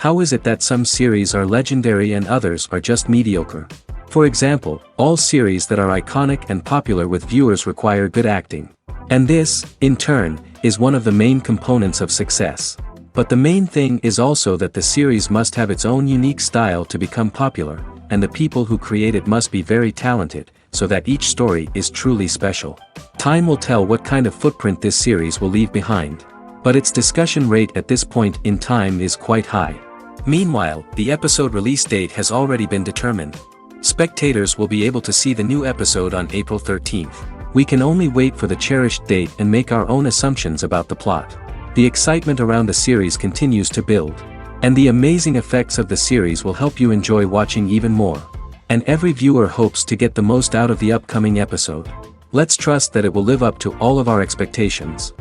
How is it that some series are legendary and others are just mediocre? For example, all series that are iconic and popular with viewers require good acting. And this, in turn, is one of the main components of success. But the main thing is also that the series must have its own unique style to become popular, and the people who create it must be very talented, so that each story is truly special. Time will tell what kind of footprint this series will leave behind. But its discussion rate at this point in time is quite high. Meanwhile, the episode release date has already been determined. Spectators will be able to see the new episode on April 13th. We can only wait for the cherished date and make our own assumptions about the plot. The excitement around the series continues to build. And the amazing effects of the series will help you enjoy watching even more. And every viewer hopes to get the most out of the upcoming episode. Let's trust that it will live up to all of our expectations.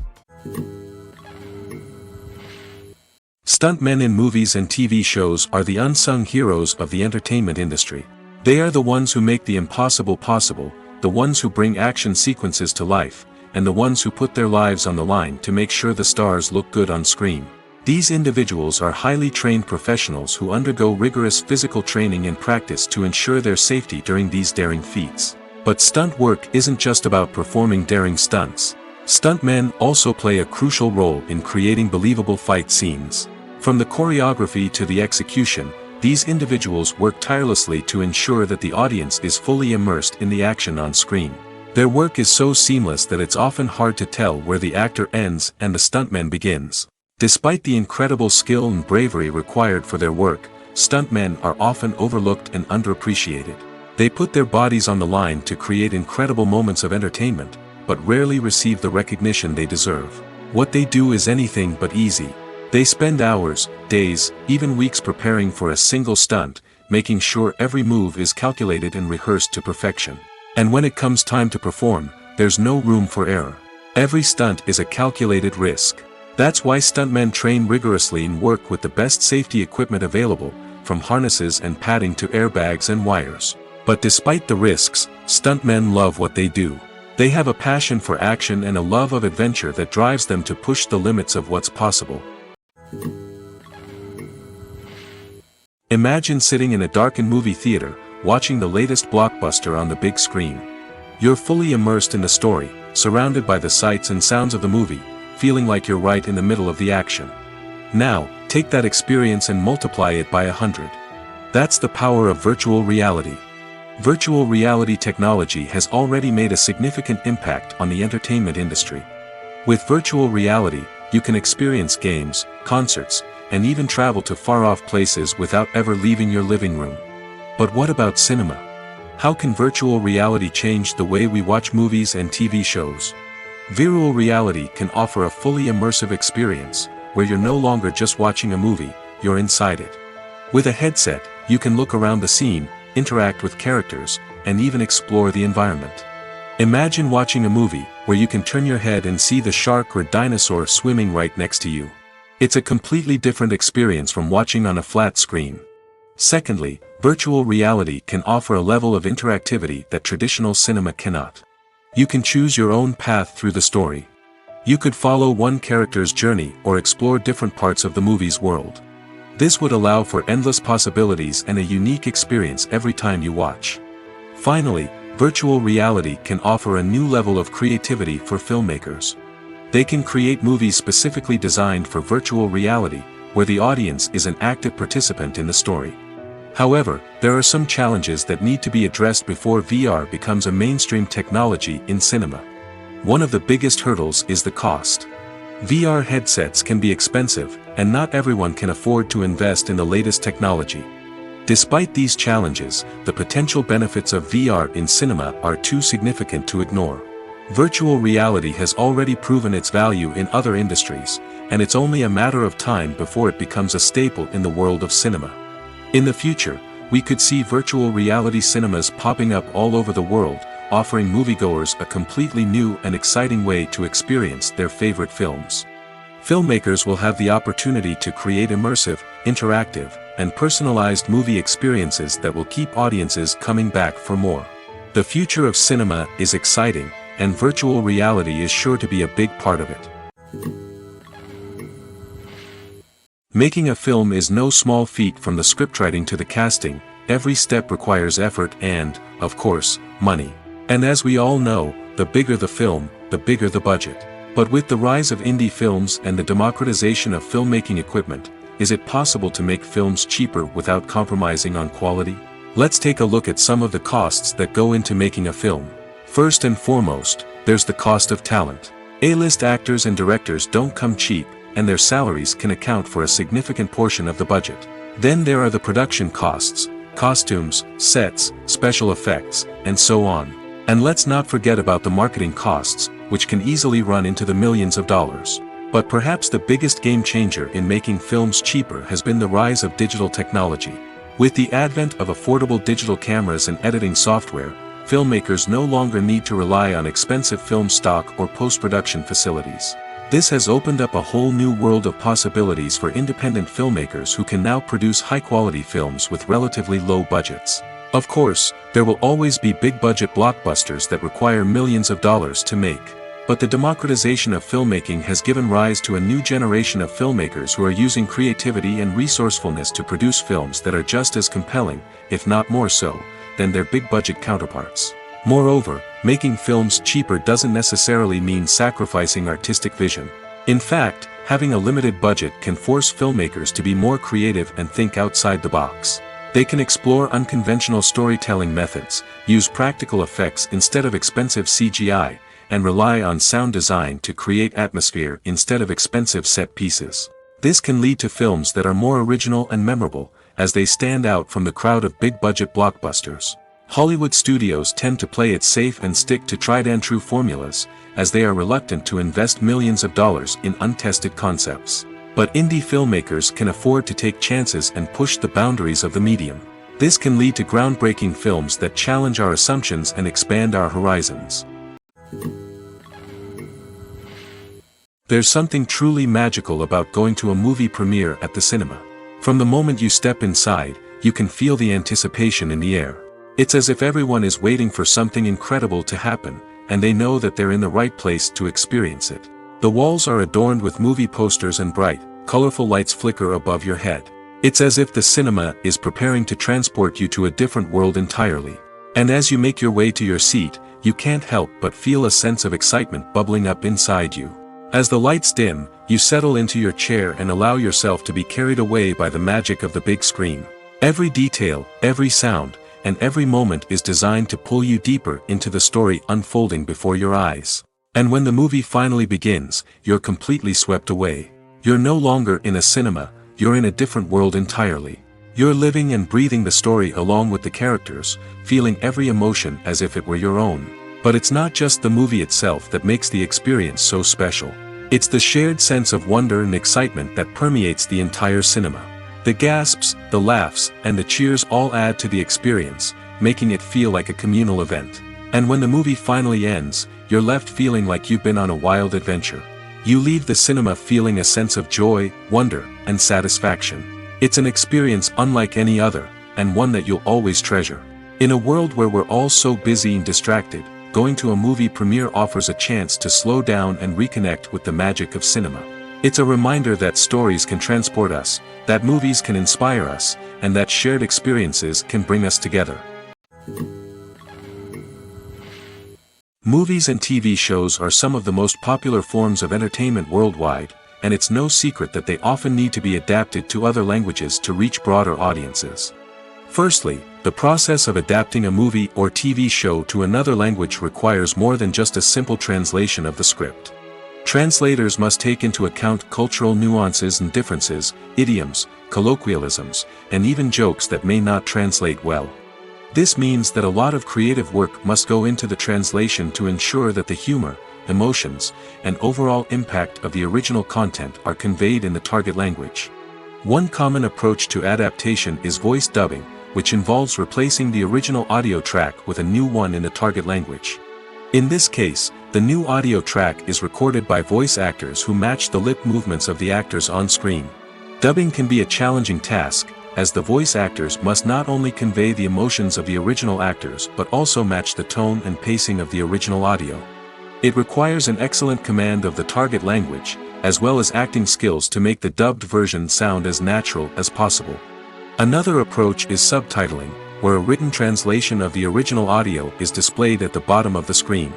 Stuntmen in movies and TV shows are the unsung heroes of the entertainment industry. They are the ones who make the impossible possible, the ones who bring action sequences to life, and the ones who put their lives on the line to make sure the stars look good on screen. These individuals are highly trained professionals who undergo rigorous physical training and practice to ensure their safety during these daring feats. But stunt work isn't just about performing daring stunts. Stuntmen also play a crucial role in creating believable fight scenes. From the choreography to the execution, these individuals work tirelessly to ensure that the audience is fully immersed in the action on screen. Their work is so seamless that it's often hard to tell where the actor ends and the stuntman begins. Despite the incredible skill and bravery required for their work, stuntmen are often overlooked and underappreciated. They put their bodies on the line to create incredible moments of entertainment, but rarely receive the recognition they deserve. What they do is anything but easy. They spend hours, days, even weeks preparing for a single stunt, making sure every move is calculated and rehearsed to perfection. And when it comes time to perform, there's no room for error. Every stunt is a calculated risk. That's why stuntmen train rigorously and work with the best safety equipment available, from harnesses and padding to airbags and wires. But despite the risks, stuntmen love what they do. They have a passion for action and a love of adventure that drives them to push the limits of what's possible. Imagine sitting in a darkened movie theater, watching the latest blockbuster on the big screen. You're fully immersed in the story, surrounded by the sights and sounds of the movie, feeling like you're right in the middle of the action. Now, take that experience and multiply it by 100. That's the power of virtual reality. Virtual reality technology has already made a significant impact on the entertainment industry. With virtual reality, you can experience games, concerts, and even travel to far-off places without ever leaving your living room. But what about cinema? How can virtual reality change the way we watch movies and TV shows? Virtual reality can offer a fully immersive experience, where you're no longer just watching a movie, you're inside it. With a headset, you can look around the scene, interact with characters, and even explore the environment. Imagine watching a movie, where you can turn your head and see the shark or dinosaur swimming right next to you. It's a completely different experience from watching on a flat screen. Secondly, virtual reality can offer a level of interactivity that traditional cinema cannot. You can choose your own path through the story. You could follow one character's journey or explore different parts of the movie's world. This would allow for endless possibilities and a unique experience every time you watch. Finally, virtual reality can offer a new level of creativity for filmmakers. They can create movies specifically designed for virtual reality, where the audience is an active participant in the story. However, there are some challenges that need to be addressed before VR becomes a mainstream technology in cinema. One of the biggest hurdles is the cost. VR headsets can be expensive, and not everyone can afford to invest in the latest technology. Despite these challenges, the potential benefits of VR in cinema are too significant to ignore. Virtual reality has already proven its value in other industries, and it's only a matter of time before it becomes a staple in the world of cinema. In the future, we could see virtual reality cinemas popping up all over the world, offering moviegoers a completely new and exciting way to experience their favorite films. Filmmakers will have the opportunity to create immersive, interactive, and personalized movie experiences that will keep audiences coming back for more. The future of cinema is exciting, and virtual reality is sure to be a big part of it. Making a film is no small feat. From the scriptwriting to the casting, every step requires effort and, of course, money. And as we all know, the bigger the film, the bigger the budget. But with the rise of indie films and the democratization of filmmaking equipment, is it possible to make films cheaper without compromising on quality? Let's take a look at some of the costs that go into making a film. First and foremost, there's the cost of talent. A-list actors and directors don't come cheap, and their salaries can account for a significant portion of the budget. Then there are the production costs, costumes, sets, special effects, and so on. And let's not forget about the marketing costs, which can easily run into the millions of dollars. But perhaps the biggest game changer in making films cheaper has been the rise of digital technology. With the advent of affordable digital cameras and editing software, filmmakers no longer need to rely on expensive film stock or post-production facilities. This has opened up a whole new world of possibilities for independent filmmakers who can now produce high-quality films with relatively low budgets. Of course, there will always be big-budget blockbusters that require millions of dollars to make. But the democratization of filmmaking has given rise to a new generation of filmmakers who are using creativity and resourcefulness to produce films that are just as compelling, if not more so, than their big-budget counterparts. Moreover, making films cheaper doesn't necessarily mean sacrificing artistic vision. In fact, having a limited budget can force filmmakers to be more creative and think outside the box. They can explore unconventional storytelling methods, use practical effects instead of expensive CGI, and rely on sound design to create atmosphere instead of expensive set pieces. This can lead to films that are more original and memorable, as they stand out from the crowd of big-budget blockbusters. Hollywood studios tend to play it safe and stick to tried-and-true formulas, as they are reluctant to invest millions of dollars in untested concepts. But indie filmmakers can afford to take chances and push the boundaries of the medium. This can lead to groundbreaking films that challenge our assumptions and expand our horizons. There's something truly magical about going to a movie premiere at the cinema. From the moment you step inside, you can feel the anticipation in the air. It's as if everyone is waiting for something incredible to happen, and they know that they're in the right place to experience it. The walls are adorned with movie posters and bright, colorful lights flicker above your head. It's as if the cinema is preparing to transport you to a different world entirely. And as you make your way to your seat, you can't help but feel a sense of excitement bubbling up inside you. As the lights dim, you settle into your chair and allow yourself to be carried away by the magic of the big screen. Every detail, every sound, and every moment is designed to pull you deeper into the story unfolding before your eyes. And when the movie finally begins, you're completely swept away. You're no longer in a cinema, you're in a different world entirely. You're living and breathing the story along with the characters, feeling every emotion as if it were your own. But it's not just the movie itself that makes the experience so special. It's the shared sense of wonder and excitement that permeates the entire cinema. The gasps, the laughs, and the cheers all add to the experience, making it feel like a communal event. And when the movie finally ends, you're left feeling like you've been on a wild adventure. You leave the cinema feeling a sense of joy, wonder, and satisfaction. It's an experience unlike any other, and one that you'll always treasure. In a world where we're all so busy and distracted, going to a movie premiere offers a chance to slow down and reconnect with the magic of cinema. It's a reminder that stories can transport us, that movies can inspire us, and that shared experiences can bring us together. Movies and TV shows are some of the most popular forms of entertainment worldwide, and it's no secret that they often need to be adapted to other languages to reach broader audiences. Firstly, the process of adapting a movie or TV show to another language requires more than just a simple translation of the script. Translators must take into account cultural nuances and differences, idioms, colloquialisms, and even jokes that may not translate well. This means that a lot of creative work must go into the translation to ensure that the humor, emotions, and overall impact of the original content are conveyed in the target language. One common approach to adaptation is voice dubbing, which involves replacing the original audio track with a new one in the target language. In this case, the new audio track is recorded by voice actors who match the lip movements of the actors on screen. Dubbing can be a challenging task, as the voice actors must not only convey the emotions of the original actors but also match the tone and pacing of the original audio. It requires an excellent command of the target language, as well as acting skills to make the dubbed version sound as natural as possible. Another approach is subtitling, where a written translation of the original audio is displayed at the bottom of the screen.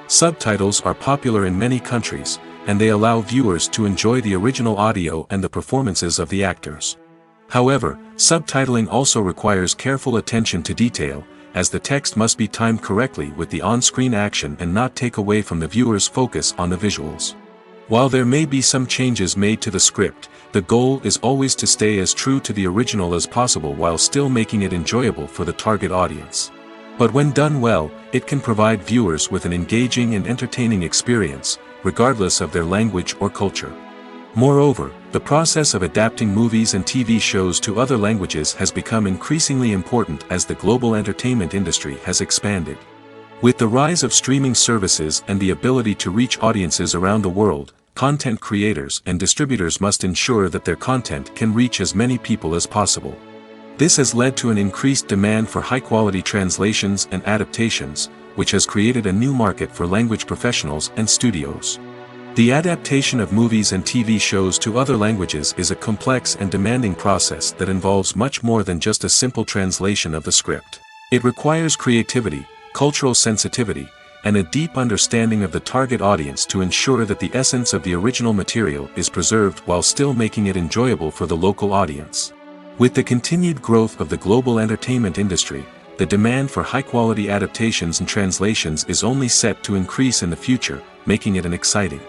Subtitles are popular in many countries, and they allow viewers to enjoy the original audio and the performances of the actors. However, subtitling also requires careful attention to detail, as the text must be timed correctly with the on-screen action and not take away from the viewer's focus on the visuals. While there may be some changes made to the script, the goal is always to stay as true to the original as possible while still making it enjoyable for the target audience. But when done well, it can provide viewers with an engaging and entertaining experience, regardless of their language or culture. Moreover, the process of adapting movies and TV shows to other languages has become increasingly important as the global entertainment industry has expanded. With the rise of streaming services and the ability to reach audiences around the world, content creators and distributors must ensure that their content can reach as many people as possible. This has led to an increased demand for high-quality translations and adaptations, which has created a new market for language professionals and studios. The adaptation of movies and TV shows to other languages is a complex and demanding process that involves much more than just a simple translation of the script. It requires creativity, cultural sensitivity, and a deep understanding of the target audience to ensure that the essence of the original material is preserved while still making it enjoyable for the local audience. With the continued growth of the global entertainment industry, the demand for high-quality adaptations and translations is only set to increase in the future, making it an exciting.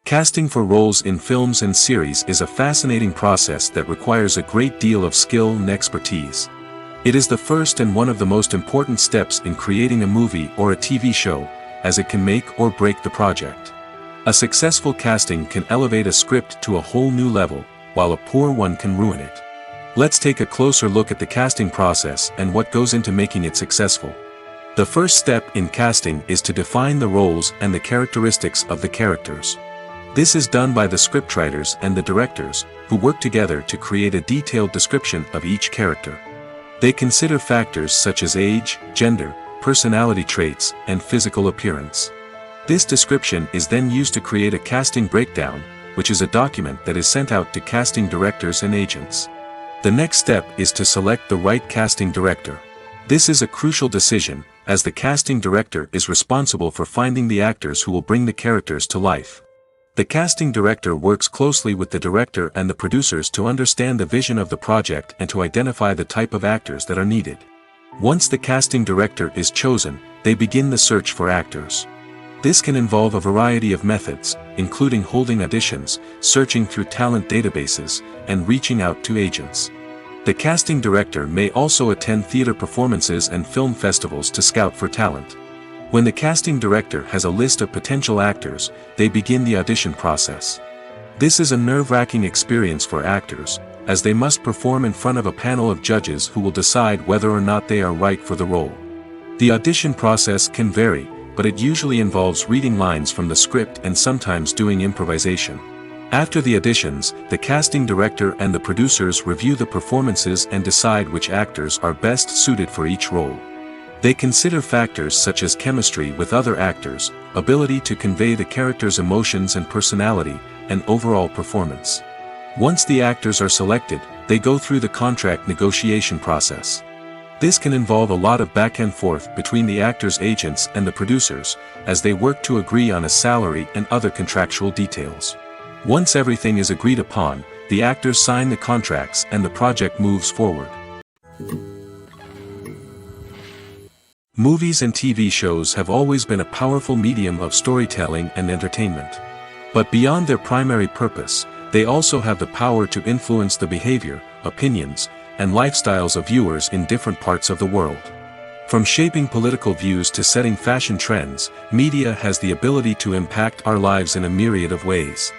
Casting for roles in films and series is a fascinating process that requires a great deal of skill and expertise. It is the first and one of the most important steps in creating a movie or a TV show, as it can make or break the project. A successful casting can elevate a script to a whole new level, while a poor one can ruin it. Let's take a closer look at the casting process and what goes into making it successful. The first step in casting is to define the roles and the characteristics of the characters. This is done by the scriptwriters and the directors, who work together to create a detailed description of each character. They consider factors such as age, gender, personality traits, and physical appearance. This description is then used to create a casting breakdown, which is a document that is sent out to casting directors and agents. The next step is to select the right casting director. This is a crucial decision, as the casting director is responsible for finding the actors who will bring the characters to life. The casting director works closely with the director and the producers to understand the vision of the project and to identify the type of actors that are needed. Once the casting director is chosen, they begin the search for actors. This can involve a variety of methods, including holding auditions, searching through talent databases, and reaching out to agents. The casting director may also attend theater performances and film festivals to scout for talent. When the casting director has a list of potential actors, they begin the audition process. This is a nerve-wracking experience for actors, as they must perform in front of a panel of judges who will decide whether or not they are right for the role. The audition process can vary, but it usually involves reading lines from the script and sometimes doing improvisation. After the auditions, the casting director and the producers review the performances and decide which actors are best suited for each role. They consider factors such as chemistry with other actors, ability to convey the character's emotions and personality, and overall performance. Once the actors are selected, they go through the contract negotiation process. This can involve a lot of back and forth between the actors' agents and the producers, as they work to agree on a salary and other contractual details. Once everything is agreed upon, the actors sign the contracts and the project moves forward. Movies and TV shows have always been a powerful medium of storytelling and entertainment. But beyond their primary purpose, they also have the power to influence the behavior, opinions, and lifestyles of viewers in different parts of the world. From shaping political views to setting fashion trends, media has the ability to impact our lives in a myriad of ways.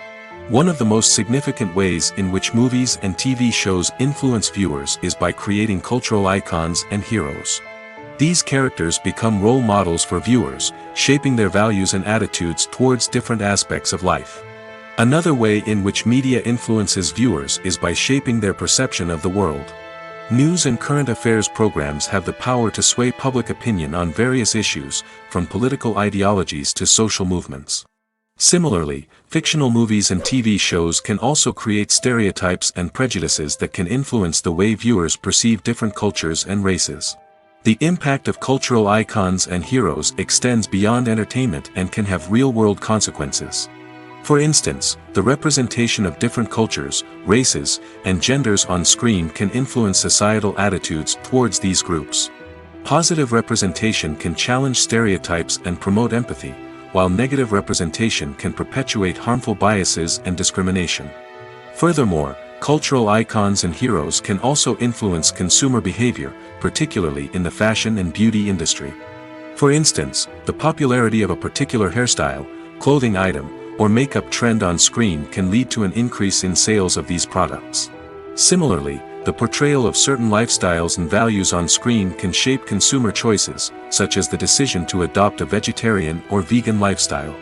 One of the most significant ways in which movies and TV shows influence viewers is by creating cultural icons and heroes. These characters become role models for viewers, shaping their values and attitudes towards different aspects of life. Another way in which media influences viewers is by shaping their perception of the world. News and current affairs programs have the power to sway public opinion on various issues, from political ideologies to social movements. Similarly, fictional movies and TV shows can also create stereotypes and prejudices that can influence the way viewers perceive different cultures and races. The impact of cultural icons and heroes extends beyond entertainment and can have real-world consequences. For instance, the representation of different cultures, races, and genders on screen can influence societal attitudes towards these groups. Positive representation can challenge stereotypes and promote empathy, while negative representation can perpetuate harmful biases and discrimination. Furthermore, cultural icons and heroes can also influence consumer behavior, particularly in the fashion and beauty industry. For instance, the popularity of a particular hairstyle, clothing item, or makeup trend on screen can lead to an increase in sales of these products. Similarly, the portrayal of certain lifestyles and values on screen can shape consumer choices, such as the decision to adopt a vegetarian or vegan lifestyle.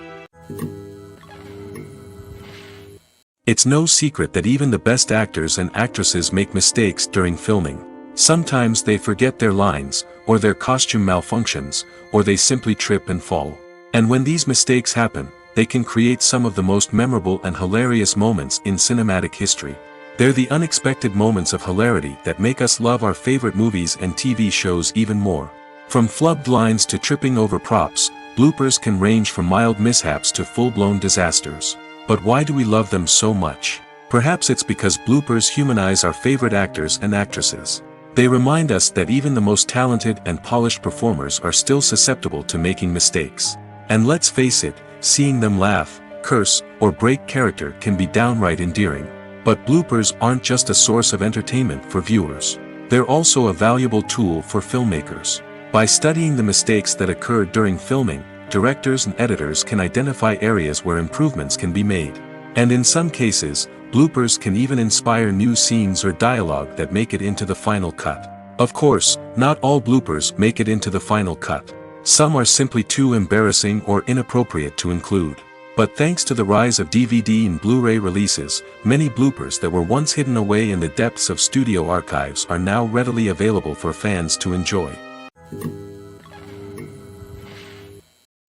It's no secret that even the best actors and actresses make mistakes during filming. Sometimes they forget their lines, or their costume malfunctions, or they simply trip and fall. And when these mistakes happen, they can create some of the most memorable and hilarious moments in cinematic history. They're the unexpected moments of hilarity that make us love our favorite movies and TV shows even more. From flubbed lines to tripping over props, bloopers can range from mild mishaps to full-blown disasters. But why do we love them so much? Perhaps it's because bloopers humanize our favorite actors and actresses. They remind us that even the most talented and polished performers are still susceptible to making mistakes. And let's face it, seeing them laugh, curse, or break character can be downright endearing. But bloopers aren't just a source of entertainment for viewers. They're also a valuable tool for filmmakers. By studying the mistakes that occurred during filming, directors and editors can identify areas where improvements can be made. And in some cases, bloopers can even inspire new scenes or dialogue that make it into the final cut. Of course, not all bloopers make it into the final cut. Some are simply too embarrassing or inappropriate to include. But thanks to the rise of DVD and Blu-ray releases, many bloopers that were once hidden away in the depths of studio archives are now readily available for fans to enjoy.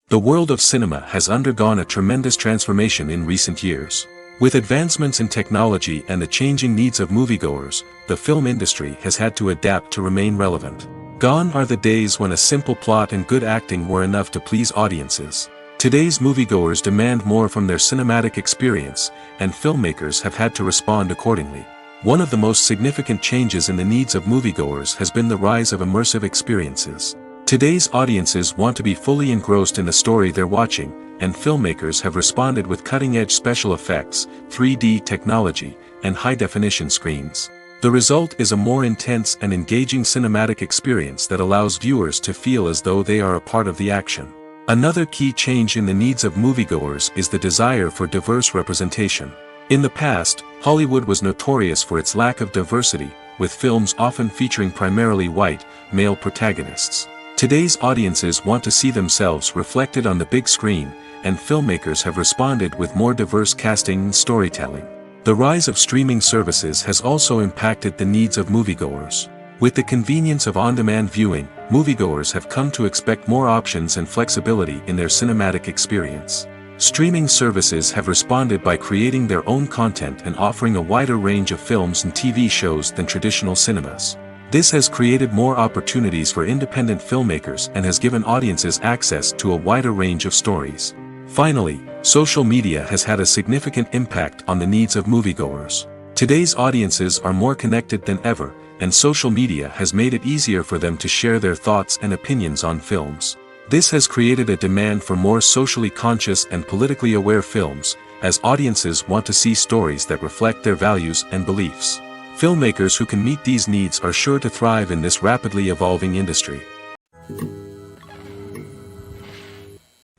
The world of cinema has undergone a tremendous transformation in recent years. With advancements in technology and the changing needs of moviegoers, the film industry has had to adapt to remain relevant. Gone are the days when a simple plot and good acting were enough to please audiences. Today's moviegoers demand more from their cinematic experience, and filmmakers have had to respond accordingly. One of the most significant changes in the needs of moviegoers has been the rise of immersive experiences. Today's audiences want to be fully engrossed in the story they're watching, and filmmakers have responded with cutting-edge special effects, 3D technology, and high-definition screens. The result is a more intense and engaging cinematic experience that allows viewers to feel as though they are a part of the action. Another key change in the needs of moviegoers is the desire for diverse representation. In the past, Hollywood was notorious for its lack of diversity, with films often featuring primarily white, male protagonists. Today's audiences want to see themselves reflected on the big screen, and filmmakers have responded with more diverse casting and storytelling. The rise of streaming services has also impacted the needs of moviegoers. With the convenience of on-demand viewing, moviegoers have come to expect more options and flexibility in their cinematic experience. Streaming services have responded by creating their own content and offering a wider range of films and TV shows than traditional cinemas. This has created more opportunities for independent filmmakers and has given audiences access to a wider range of stories. Finally, social media has had a significant impact on the needs of moviegoers. Today's audiences are more connected than ever, and social media has made it easier for them to share their thoughts and opinions on films. This has created a demand for more socially conscious and politically aware films, as audiences want to see stories that reflect their values and beliefs. Filmmakers who can meet these needs are sure to thrive in this rapidly evolving industry.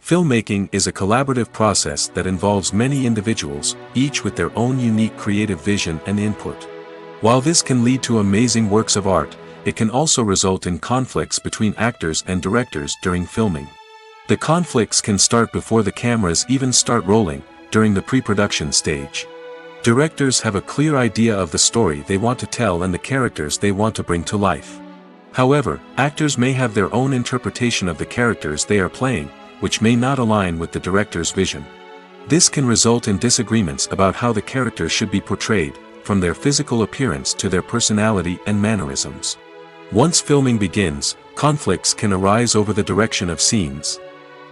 Filmmaking is a collaborative process that involves many individuals, each with their own unique creative vision and input. While this can lead to amazing works of art, it can also result in conflicts between actors and directors during filming. The conflicts can start before the cameras even start rolling, during the pre-production stage. Directors have a clear idea of the story they want to tell and the characters they want to bring to life. However, actors may have their own interpretation of the characters they are playing, which may not align with the director's vision. This can result in disagreements about how the characters should be portrayed, from their physical appearance to their personality and mannerisms. Once filming begins, conflicts can arise over the direction of scenes.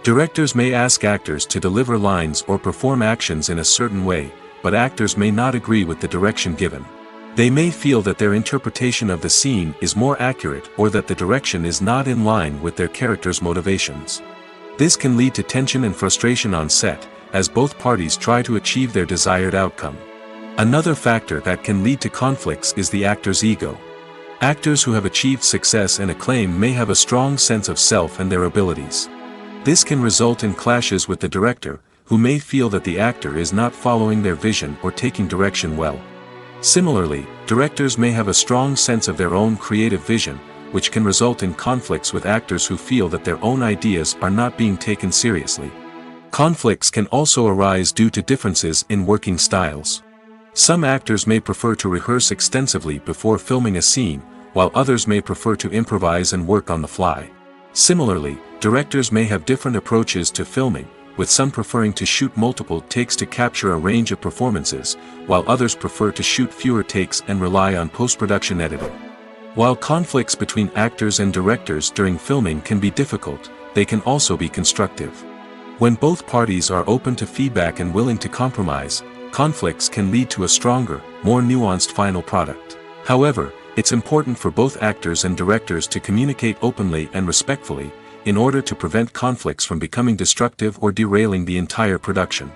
Directors may ask actors to deliver lines or perform actions in a certain way, but actors may not agree with the direction given. They may feel that their interpretation of the scene is more accurate or that the direction is not in line with their character's motivations. This can lead to tension and frustration on set, as both parties try to achieve their desired outcome. Another factor that can lead to conflicts is the actor's ego. Actors who have achieved success and acclaim may have a strong sense of self and their abilities. This can result in clashes with the director, who may feel that the actor is not following their vision or taking direction well. Similarly, directors may have a strong sense of their own creative vision, which can result in conflicts with actors who feel that their own ideas are not being taken seriously. Conflicts can also arise due to differences in working styles. Some actors may prefer to rehearse extensively before filming a scene, while others may prefer to improvise and work on the fly. Similarly, directors may have different approaches to filming, with some preferring to shoot multiple takes to capture a range of performances, while others prefer to shoot fewer takes and rely on post-production editing. While conflicts between actors and directors during filming can be difficult, they can also be constructive. When both parties are open to feedback and willing to compromise, conflicts can lead to a stronger, more nuanced final product. However, it's important for both actors and directors to communicate openly and respectfully, in order to prevent conflicts from becoming destructive or derailing the entire production.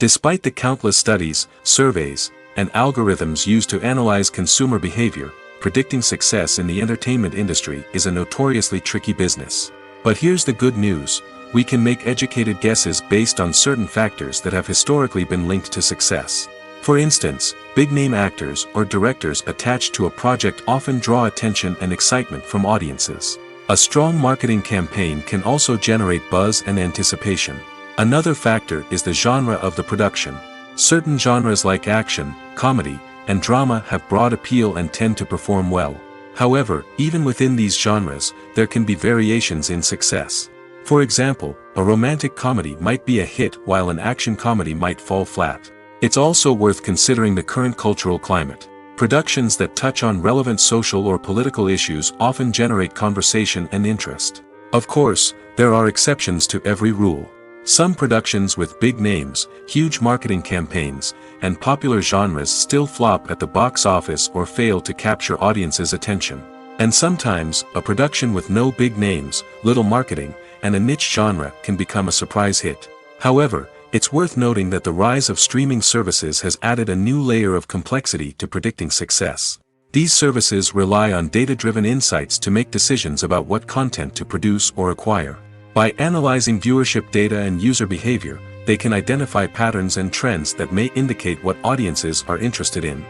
Despite the countless studies, surveys, and algorithms used to analyze consumer behavior, predicting success in the entertainment industry is a notoriously tricky business. But here's the good news: we can make educated guesses based on certain factors that have historically been linked to success. For instance, big-name actors or directors attached to a project often draw attention and excitement from audiences. A strong marketing campaign can also generate buzz and anticipation. Another factor is the genre of the production. Certain genres like action, comedy, and drama have broad appeal and tend to perform well. However, even within these genres, there can be variations in success. For example, a romantic comedy might be a hit while an action comedy might fall flat. It's also worth considering the current cultural climate. Productions that touch on relevant social or political issues often generate conversation and interest. Of course, there are exceptions to every rule. Some productions with big names, huge marketing campaigns, and popular genres still flop at the box office or fail to capture audiences' attention. And sometimes, a production with no big names, little marketing, and a niche genre can become a surprise hit. However, it's worth noting that the rise of streaming services has added a new layer of complexity to predicting success. These services rely on data-driven insights to make decisions about what content to produce or acquire. By analyzing viewership data and user behavior, they can identify patterns and trends that may indicate what audiences are interested in.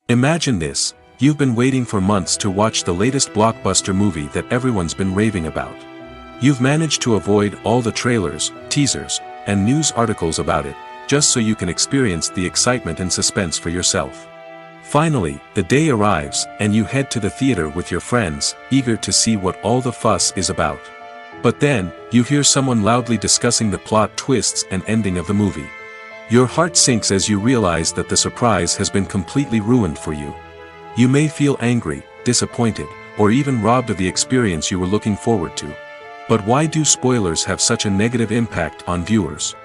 Imagine this: you've been waiting for months to watch the latest blockbuster movie that everyone's been raving about. You've managed to avoid all the trailers, teasers, and news articles about it, just so you can experience the excitement and suspense for yourself. Finally, the day arrives, and you head to the theater with your friends, eager to see what all the fuss is about. But then, you hear someone loudly discussing the plot twists and ending of the movie. Your heart sinks as you realize that the surprise has been completely ruined for you. You may feel angry, disappointed, or even robbed of the experience you were looking forward to. But why do spoilers have such a negative impact on viewers?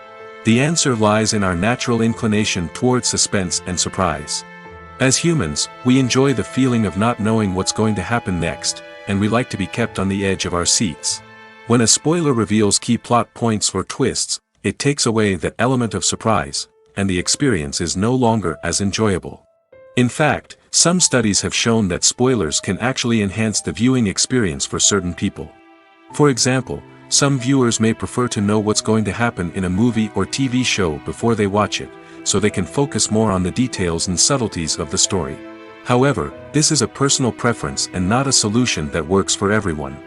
The answer lies in our natural inclination toward suspense and surprise. As humans, we enjoy the feeling of not knowing what's going to happen next, and we like to be kept on the edge of our seats. When a spoiler reveals key plot points or twists, it takes away that element of surprise, and the experience is no longer as enjoyable. In fact, some studies have shown that spoilers can actually enhance the viewing experience for certain people. For example, some viewers may prefer to know what's going to happen in a movie or TV show before they watch it, so they can focus more on the details and subtleties of the story. However, this is a personal preference and not a solution that works for everyone.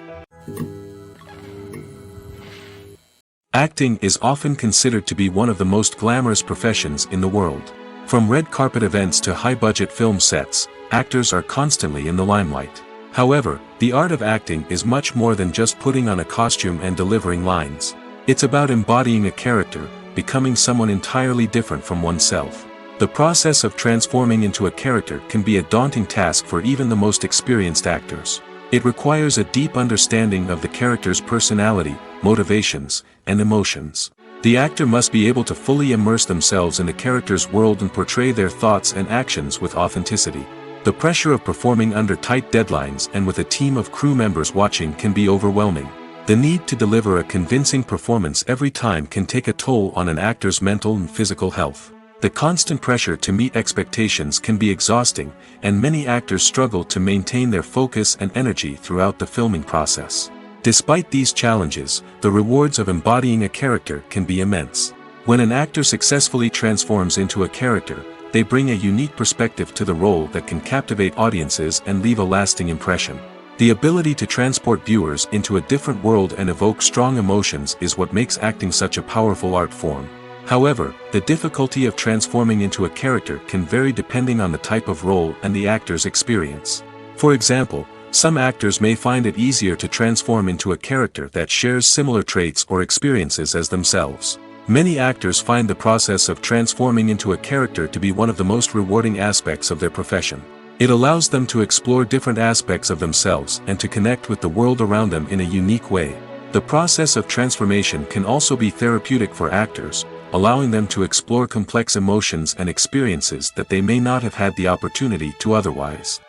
Acting is often considered to be one of the most glamorous professions in the world. From red carpet events to high-budget film sets, actors are constantly in the limelight. However, the art of acting is much more than just putting on a costume and delivering lines. It's about embodying a character, becoming someone entirely different from oneself. The process of transforming into a character can be a daunting task for even the most experienced actors. It requires a deep understanding of the character's personality, motivations, and emotions. The actor must be able to fully immerse themselves in the character's world and portray their thoughts and actions with authenticity. The pressure of performing under tight deadlines and with a team of crew members watching can be overwhelming. The need to deliver a convincing performance every time can take a toll on an actor's mental and physical health. The constant pressure to meet expectations can be exhausting, and many actors struggle to maintain their focus and energy throughout the filming process. Despite these challenges, the rewards of embodying a character can be immense. When an actor successfully transforms into a character, they bring a unique perspective to the role that can captivate audiences and leave a lasting impression. The ability to transport viewers into a different world and evoke strong emotions is what makes acting such a powerful art form. However, the difficulty of transforming into a character can vary depending on the type of role and the actor's experience. For example, some actors may find it easier to transform into a character that shares similar traits or experiences as themselves. Many actors find the process of transforming into a character to be one of the most rewarding aspects of their profession. It allows them to explore different aspects of themselves and to connect with the world around them in a unique way. The process of transformation can also be therapeutic for actors, allowing them to explore complex emotions and experiences that they may not have had the opportunity to otherwise.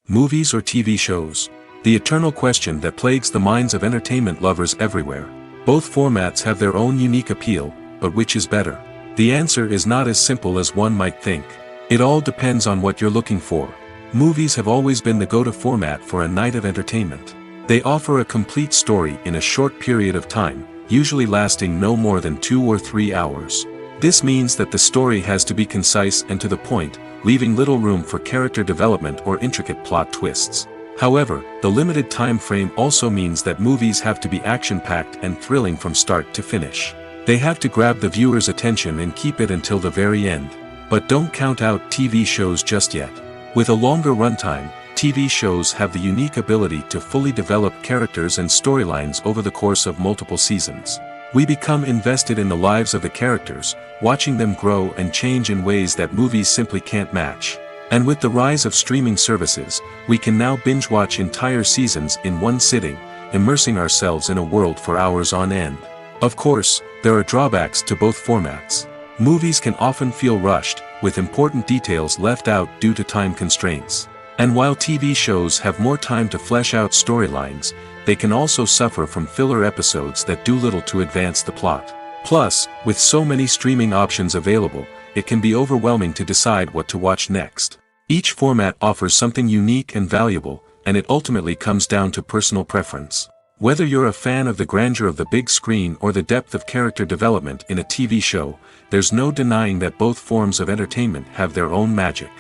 Movies or TV shows? The eternal question that plagues the minds of entertainment lovers everywhere. Both formats have their own unique appeal, but which is better? The answer is not as simple as one might think. It all depends on what you're looking for. Movies have always been the go-to format for a night of entertainment. They offer a complete story in a short period of time, usually lasting no more than 2 or 3 hours. This means that the story has to be concise and to the point, leaving little room for character development or intricate plot twists. However, the limited time frame also means that movies have to be action-packed and thrilling from start to finish. They have to grab the viewer's attention and keep it until the very end. But don't count out TV shows just yet. With a longer runtime, TV shows have the unique ability to fully develop characters and storylines over the course of multiple seasons. We become invested in the lives of the characters, watching them grow and change in ways that movies simply can't match. And with the rise of streaming services, we can now binge-watch entire seasons in one sitting, immersing ourselves in a world for hours on end. Of course, there are drawbacks to both formats. Movies can often feel rushed, with important details left out due to time constraints. And while TV shows have more time to flesh out storylines, they can also suffer from filler episodes that do little to advance the plot. Plus, with so many streaming options available, it can be overwhelming to decide what to watch next. Each format offers something unique and valuable, and it ultimately comes down to personal preference. Whether you're a fan of the grandeur of the big screen or the depth of character development in a TV show, there's no denying that both forms of entertainment have their own magic.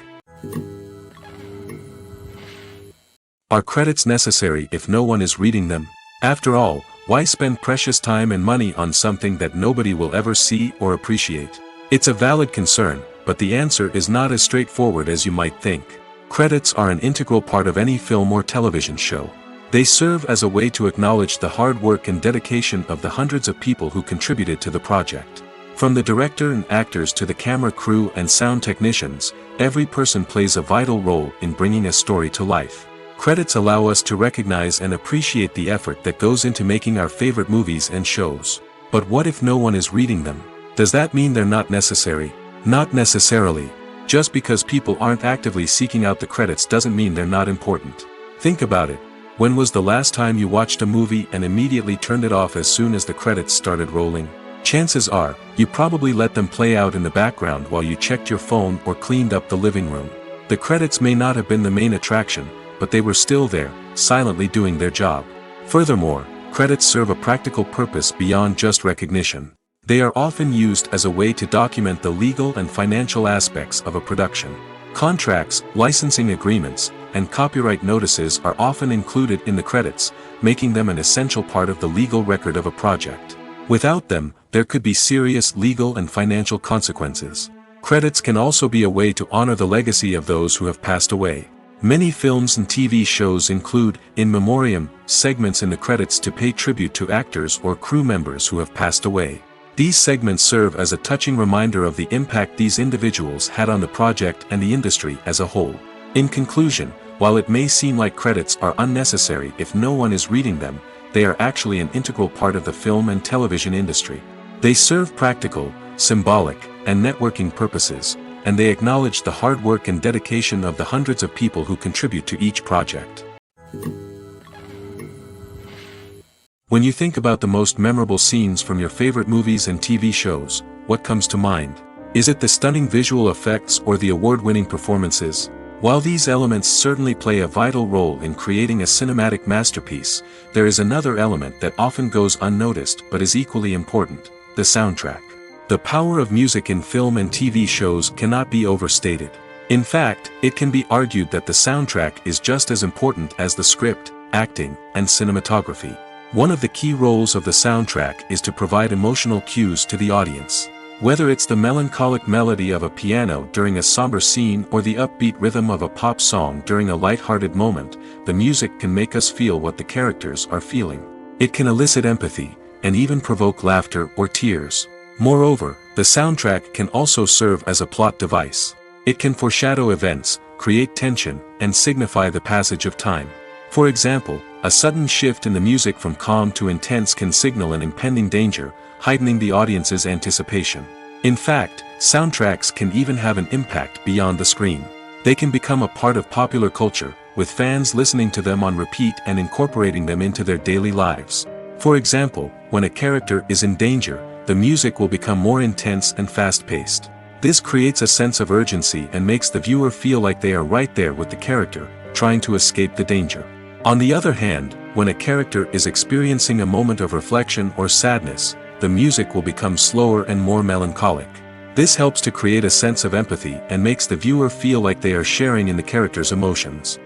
Are credits necessary if no one is reading them? After all, why spend precious time and money on something that nobody will ever see or appreciate? It's a valid concern, but the answer is not as straightforward as you might think. Credits are an integral part of any film or television show. They serve as a way to acknowledge the hard work and dedication of the hundreds of people who contributed to the project. From the director and actors to the camera crew and sound technicians, every person plays a vital role in bringing a story to life. Credits allow us to recognize and appreciate the effort that goes into making our favorite movies and shows. But what if no one is reading them? Does that mean they're not necessary? Not necessarily. Just because people aren't actively seeking out the credits doesn't mean they're not important. Think about it. When was the last time you watched a movie and immediately turned it off as soon as the credits started rolling? Chances are, you probably let them play out in the background while you checked your phone or cleaned up the living room. The credits may not have been the main attraction, but they were still there, silently doing their job. Furthermore, credits serve a practical purpose beyond just recognition. They are often used as a way to document the legal and financial aspects of a production. Contracts, licensing agreements, and copyright notices are often included in the credits, making them an essential part of the legal record of a project. Without them, there could be serious legal and financial consequences. Credits can also be a way to honor the legacy of those who have passed away. Many films and TV shows include, in memoriam, segments in the credits to pay tribute to actors or crew members who have passed away. These segments serve as a touching reminder of the impact these individuals had on the project and the industry as a whole. In conclusion, while it may seem like credits are unnecessary if no one is reading them, they are actually an integral part of the film and television industry. They serve practical, symbolic, and networking purposes, and they acknowledge the hard work and dedication of the hundreds of people who contribute to each project. When you think about the most memorable scenes from your favorite movies and TV shows, what comes to mind? Is it the stunning visual effects or the award-winning performances? While these elements certainly play a vital role in creating a cinematic masterpiece, there is another element that often goes unnoticed but is equally important: the soundtrack. The power of music in film and TV shows cannot be overstated. In fact, it can be argued that the soundtrack is just as important as the script, acting, and cinematography. One of the key roles of the soundtrack is to provide emotional cues to the audience. Whether it's the melancholic melody of a piano during a somber scene or the upbeat rhythm of a pop song during a light-hearted moment, the music can make us feel what the characters are feeling. It can elicit empathy, and even provoke laughter or tears. Moreover, the soundtrack can also serve as a plot device. It can foreshadow events, create tension, and signify the passage of time. For example, a sudden shift in the music from calm to intense can signal an impending danger, heightening the audience's anticipation. In fact, soundtracks can even have an impact beyond the screen. They can become a part of popular culture, with fans listening to them on repeat and incorporating them into their daily lives. For example, when a character is in danger, the music will become more intense and fast-paced. This creates a sense of urgency and makes the viewer feel like they are right there with the character, trying to escape the danger. On the other hand, when a character is experiencing a moment of reflection or sadness, the music will become slower and more melancholic. This helps to create a sense of empathy and makes the viewer feel like they are sharing in the character's emotions.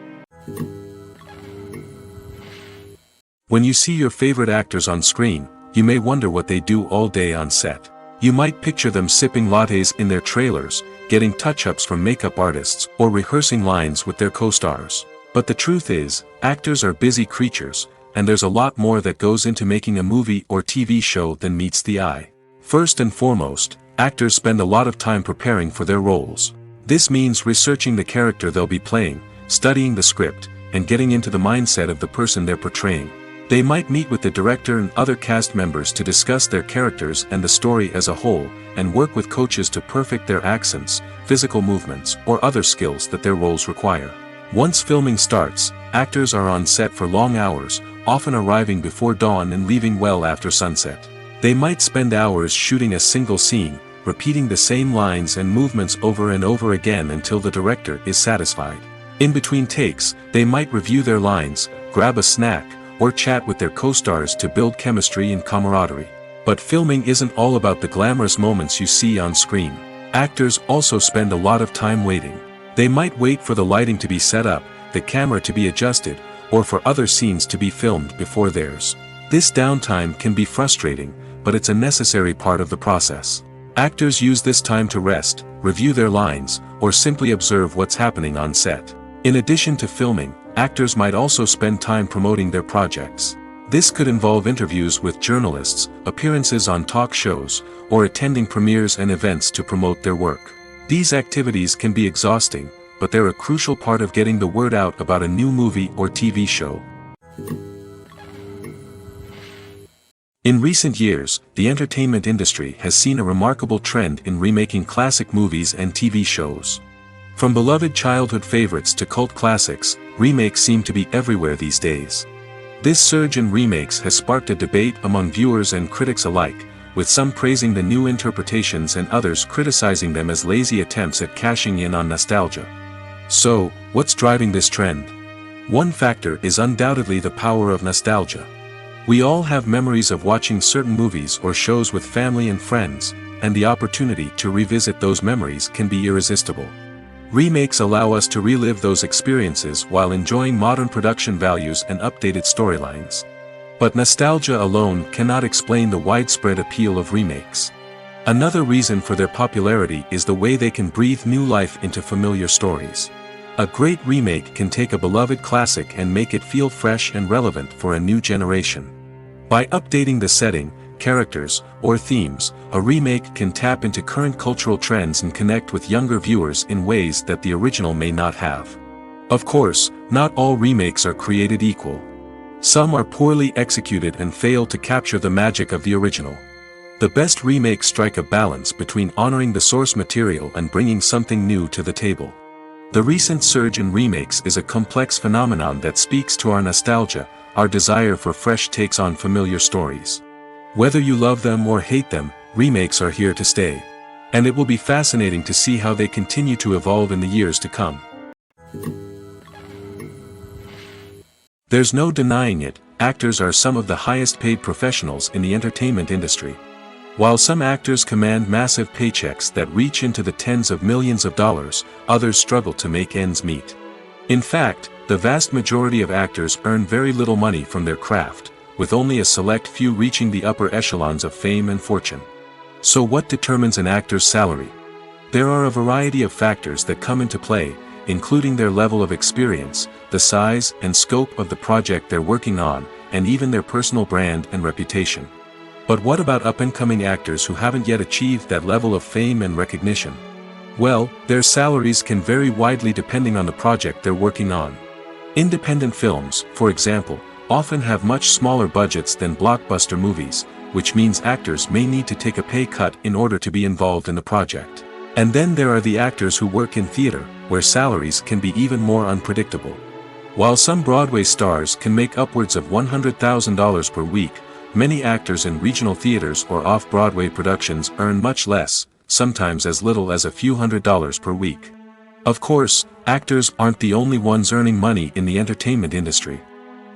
When you see your favorite actors on screen, you may wonder what they do all day on set. You might picture them sipping lattes in their trailers, getting touch-ups from makeup artists, or rehearsing lines with their co-stars. But the truth is, actors are busy creatures, and there's a lot more that goes into making a movie or TV show than meets the eye. First and foremost, actors spend a lot of time preparing for their roles. This means researching the character they'll be playing, studying the script, and getting into the mindset of the person they're portraying. They might meet with the director and other cast members to discuss their characters and the story as a whole, and work with coaches to perfect their accents, physical movements, or other skills that their roles require. Once filming starts, actors are on set for long hours, often arriving before dawn and leaving well after sunset. They might spend hours shooting a single scene, repeating the same lines and movements over and over again until the director is satisfied. In between takes, they might review their lines, grab a snack, or chat with their co-stars to build chemistry and camaraderie. But filming isn't all about the glamorous moments you see on screen. Actors also spend a lot of time waiting. They might wait for the lighting to be set up, the camera to be adjusted, or for other scenes to be filmed before theirs. This downtime can be frustrating, but it's a necessary part of the process. Actors use this time to rest, review their lines, or simply observe what's happening on set. In addition to filming, actors might also spend time promoting their projects. This could involve interviews with journalists, appearances on talk shows, or attending premieres and events to promote their work. These activities can be exhausting, but they're a crucial part of getting the word out about a new movie or TV show. In recent years, the entertainment industry has seen a remarkable trend in remaking classic movies and TV shows. From beloved childhood favorites to cult classics, remakes seem to be everywhere these days. This surge in remakes has sparked a debate among viewers and critics alike, with some praising the new interpretations and others criticizing them as lazy attempts at cashing in on nostalgia. So, what's driving this trend? One factor is undoubtedly the power of nostalgia. We all have memories of watching certain movies or shows with family and friends, and the opportunity to revisit those memories can be irresistible. Remakes allow us to relive those experiences while enjoying modern production values and updated storylines. But nostalgia alone cannot explain the widespread appeal of remakes. Another reason for their popularity is the way they can breathe new life into familiar stories. A great remake can take a beloved classic and make it feel fresh and relevant for a new generation. By updating the setting, characters, or themes, a remake can tap into current cultural trends and connect with younger viewers in ways that the original may not have. Of course, not all remakes are created equal. Some are poorly executed and fail to capture the magic of the original. The best remakes strike a balance between honoring the source material and bringing something new to the table. The recent surge in remakes is a complex phenomenon that speaks to our nostalgia, our desire for fresh takes on familiar stories. Whether you love them or hate them, remakes are here to stay. And it will be fascinating to see how they continue to evolve in the years to come. There's no denying it, actors are some of the highest paid professionals in the entertainment industry. While some actors command massive paychecks that reach into the tens of millions of dollars, others struggle to make ends meet. In fact, the vast majority of actors earn very little money from their craft, with only a select few reaching the upper echelons of fame and fortune. So what determines an actor's salary? There are a variety of factors that come into play, including their level of experience, the size and scope of the project they're working on, and even their personal brand and reputation. But what about up-and-coming actors who haven't yet achieved that level of fame and recognition? Well, their salaries can vary widely depending on the project they're working on. Independent films, for example, often have much smaller budgets than blockbuster movies, which means actors may need to take a pay cut in order to be involved in the project. And then there are the actors who work in theater, where salaries can be even more unpredictable. While some Broadway stars can make upwards of $100,000 per week, many actors in regional theaters or off-Broadway productions earn much less, sometimes as little as a few $100s per week. Of course, actors aren't the only ones earning money in the entertainment industry.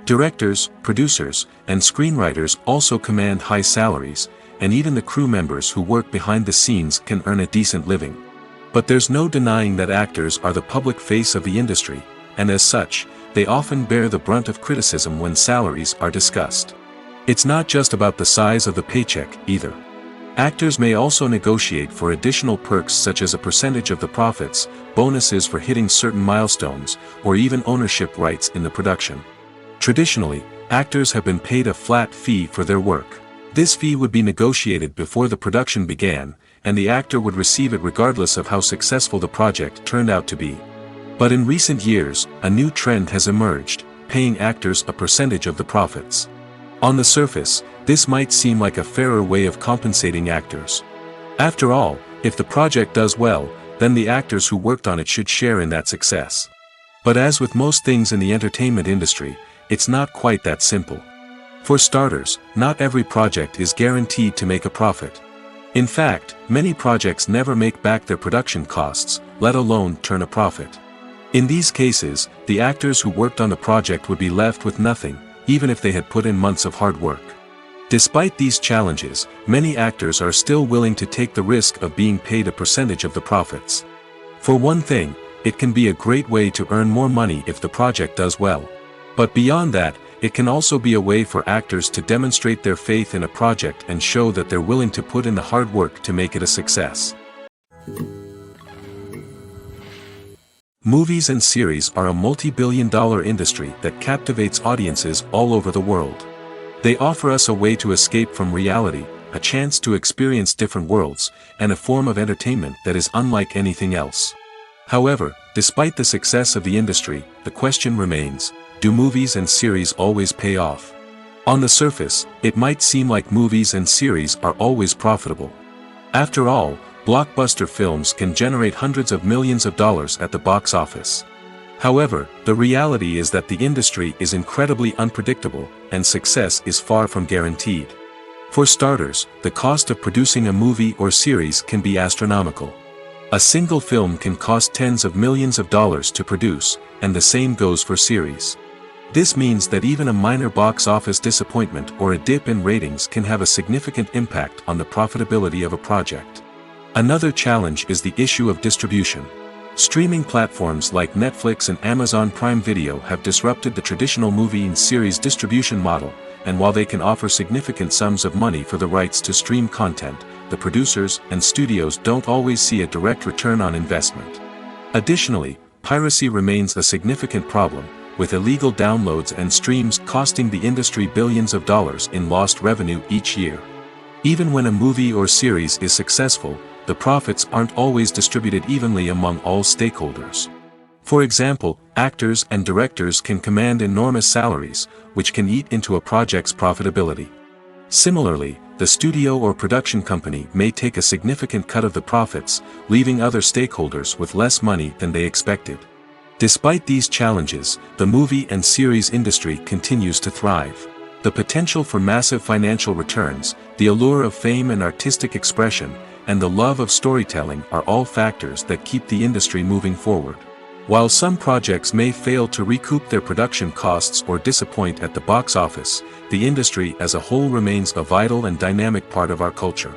Directors, producers, and screenwriters also command high salaries, and even the crew members who work behind the scenes can earn a decent living. But there's no denying that actors are the public face of the industry, and as such, they often bear the brunt of criticism when salaries are discussed. It's not just about the size of the paycheck, either. Actors may also negotiate for additional perks such as a percentage of the profits, bonuses for hitting certain milestones, or even ownership rights in the production. Traditionally, actors have been paid a flat fee for their work. This fee would be negotiated before the production began, and the actor would receive it regardless of how successful the project turned out to be. But in recent years, a new trend has emerged, paying actors a percentage of the profits. On the surface, this might seem like a fairer way of compensating actors. After all, if the project does well, then the actors who worked on it should share in that success. But as with most things in the entertainment industry, it's not quite that simple. For starters, not every project is guaranteed to make a profit. In fact, many projects never make back their production costs, let alone turn a profit. In these cases, the actors who worked on the project would be left with nothing, even if they had put in months of hard work. Despite these challenges, many actors are still willing to take the risk of being paid a percentage of the profits. For one thing, it can be a great way to earn more money if the project does well. But beyond that, it can also be a way for actors to demonstrate their faith in a project and show that they're willing to put in the hard work to make it a success. Movies and series are a multi-billion-dollar industry that captivates audiences all over the world. They offer us a way to escape from reality, a chance to experience different worlds, and a form of entertainment that is unlike anything else. However, despite the success of the industry, the question remains, do movies and series always pay off? On the surface, it might seem like movies and series are always profitable. After all, blockbuster films can generate hundreds of millions of dollars at the box office. However, the reality is that the industry is incredibly unpredictable, and success is far from guaranteed. For starters, the cost of producing a movie or series can be astronomical. A single film can cost tens of millions of dollars to produce, and the same goes for series. This means that even a minor box office disappointment or a dip in ratings can have a significant impact on the profitability of a project. Another challenge is the issue of distribution. Streaming platforms like Netflix and Amazon Prime Video have disrupted the traditional movie and series distribution model, and while they can offer significant sums of money for the rights to stream content, the producers and studios don't always see a direct return on investment. Additionally, piracy remains a significant problem, with illegal downloads and streams costing the industry billions of dollars in lost revenue each year. Even when a movie or series is successful, the profits aren't always distributed evenly among all stakeholders. For example, actors and directors can command enormous salaries, which can eat into a project's profitability. Similarly, the studio or production company may take a significant cut of the profits, leaving other stakeholders with less money than they expected. Despite these challenges, the movie and series industry continues to thrive. The potential for massive financial returns, the allure of fame and artistic expression, and the love of storytelling are all factors that keep the industry moving forward. While some projects may fail to recoup their production costs or disappoint at the box office, the industry as a whole remains a vital and dynamic part of our culture.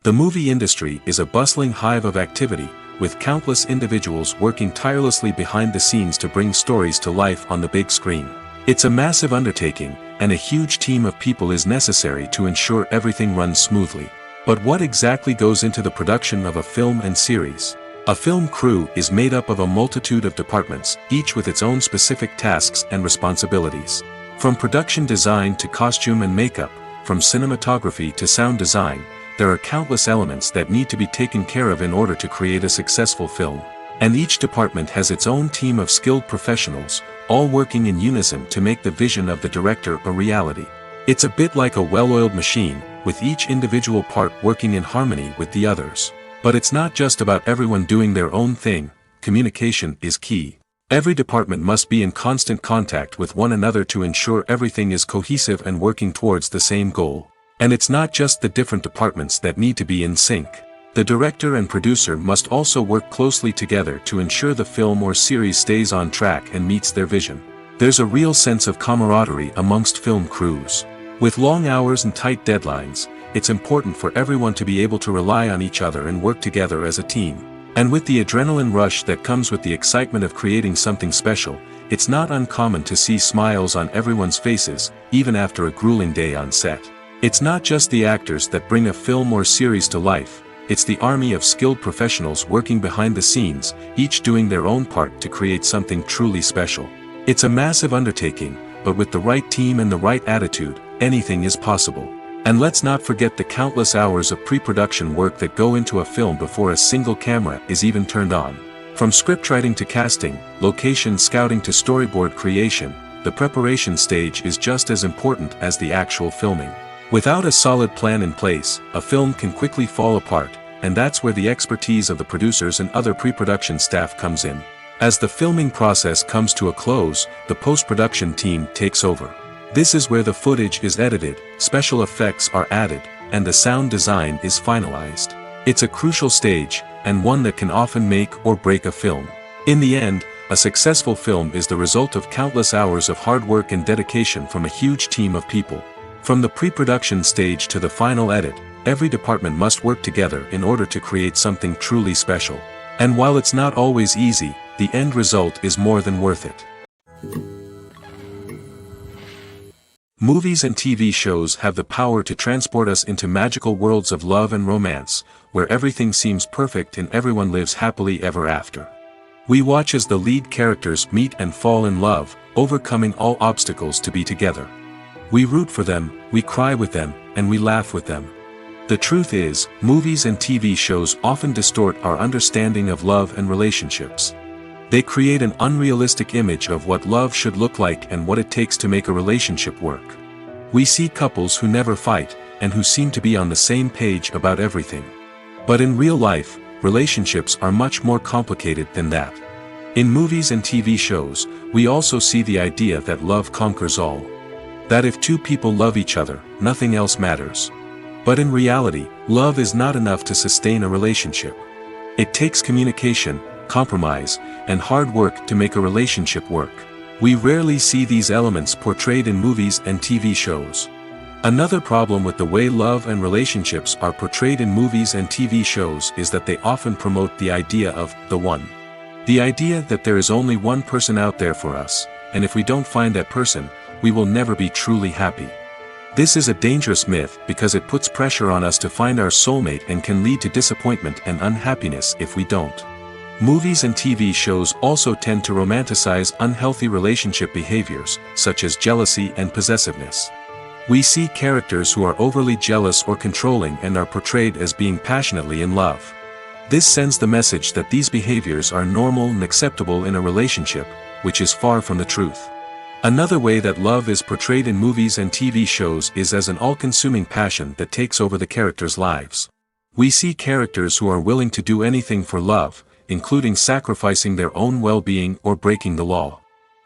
The movie industry is a bustling hive of activity, with countless individuals working tirelessly behind the scenes to bring stories to life on the big screen. It's a massive undertaking, and a huge team of people is necessary to ensure everything runs smoothly. But what exactly goes into the production of a film and series? A film crew is made up of a multitude of departments, each with its own specific tasks and responsibilities. From production design to costume and makeup, from cinematography to sound design, there are countless elements that need to be taken care of in order to create a successful film. And each department has its own team of skilled professionals, all working in unison to make the vision of the director a reality. It's a bit like a well-oiled machine, with each individual part working in harmony with the others. But it's not just about everyone doing their own thing. Communication is key. Every department must be in constant contact with one another to ensure everything is cohesive and working towards the same goal. And it's not just the different departments that need to be in sync. The director and producer must also work closely together to ensure the film or series stays on track and meets their vision. There's a real sense of camaraderie amongst film crews. With long hours and tight deadlines, it's important for everyone to be able to rely on each other and work together as a team. And with the adrenaline rush that comes with the excitement of creating something special, it's not uncommon to see smiles on everyone's faces, even after a grueling day on set. It's not just the actors that bring a film or series to life. It's the army of skilled professionals working behind the scenes, each doing their own part to create something truly special. It's a massive undertaking, but with the right team and the right attitude, anything is possible. And let's not forget the countless hours of pre-production work that go into a film before a single camera is even turned on. From scriptwriting to casting, location scouting to storyboard creation, the preparation stage is just as important as the actual filming. Without a solid plan in place, a film can quickly fall apart, and that's where the expertise of the producers and other pre-production staff comes in. As the filming process comes to a close, the post-production team takes over. This is where the footage is edited, special effects are added, and the sound design is finalized. It's a crucial stage, and one that can often make or break a film. In the end, a successful film is the result of countless hours of hard work and dedication from a huge team of people. From the pre-production stage to the final edit, every department must work together in order to create something truly special. And while it's not always easy, the end result is more than worth it. Movies and TV shows have the power to transport us into magical worlds of love and romance, where everything seems perfect and everyone lives happily ever after. We watch as the lead characters meet and fall in love, overcoming all obstacles to be together. We root for them, we cry with them, and we laugh with them. The truth is, movies and TV shows often distort our understanding of love and relationships. They create an unrealistic image of what love should look like and what it takes to make a relationship work. We see couples who never fight, and who seem to be on the same page about everything. But in real life, relationships are much more complicated than that. In movies and TV shows, we also see the idea that love conquers all. That if two people love each other, nothing else matters. But in reality, love is not enough to sustain a relationship. It takes communication, compromise, and hard work to make a relationship work. We rarely see these elements portrayed in movies and TV shows. Another problem with the way love and relationships are portrayed in movies and TV shows is that they often promote the idea of the one. The idea that there is only one person out there for us, and if we don't find that person, we will never be truly happy. This is a dangerous myth because it puts pressure on us to find our soulmate and can lead to disappointment and unhappiness if we don't. Movies and TV shows also tend to romanticize unhealthy relationship behaviors, such as jealousy and possessiveness. We see characters who are overly jealous or controlling and are portrayed as being passionately in love. This sends the message that these behaviors are normal and acceptable in a relationship, which is far from the truth. Another way that love is portrayed in movies and TV shows is as an all-consuming passion that takes over the characters' lives. We see characters who are willing to do anything for love, including sacrificing their own well-being or breaking the law.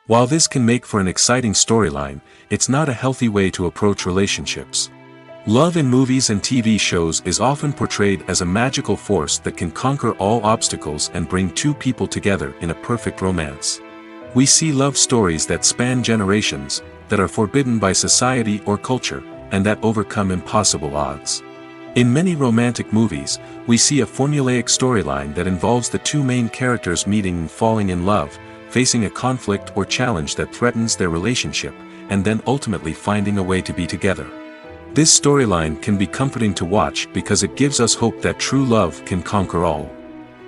While this can make for an exciting storyline, it's not a healthy way to approach relationships. Love in movies and TV shows is often portrayed as a magical force that can conquer all obstacles and bring two people together in a perfect romance. We see love stories that span generations, that are forbidden by society or culture, and that overcome impossible odds. In many romantic movies, we see a formulaic storyline that involves the two main characters meeting and falling in love, facing a conflict or challenge that threatens their relationship, and then ultimately finding a way to be together. This storyline can be comforting to watch because it gives us hope that true love can conquer all.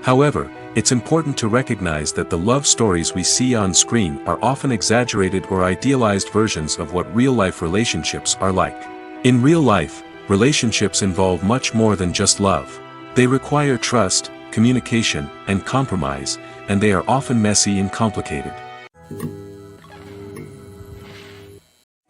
However, it's important to recognize that the love stories we see on screen are often exaggerated or idealized versions of what real-life relationships are like. In real life, relationships involve much more than just love. They require trust, communication, and compromise, and they are often messy and complicated.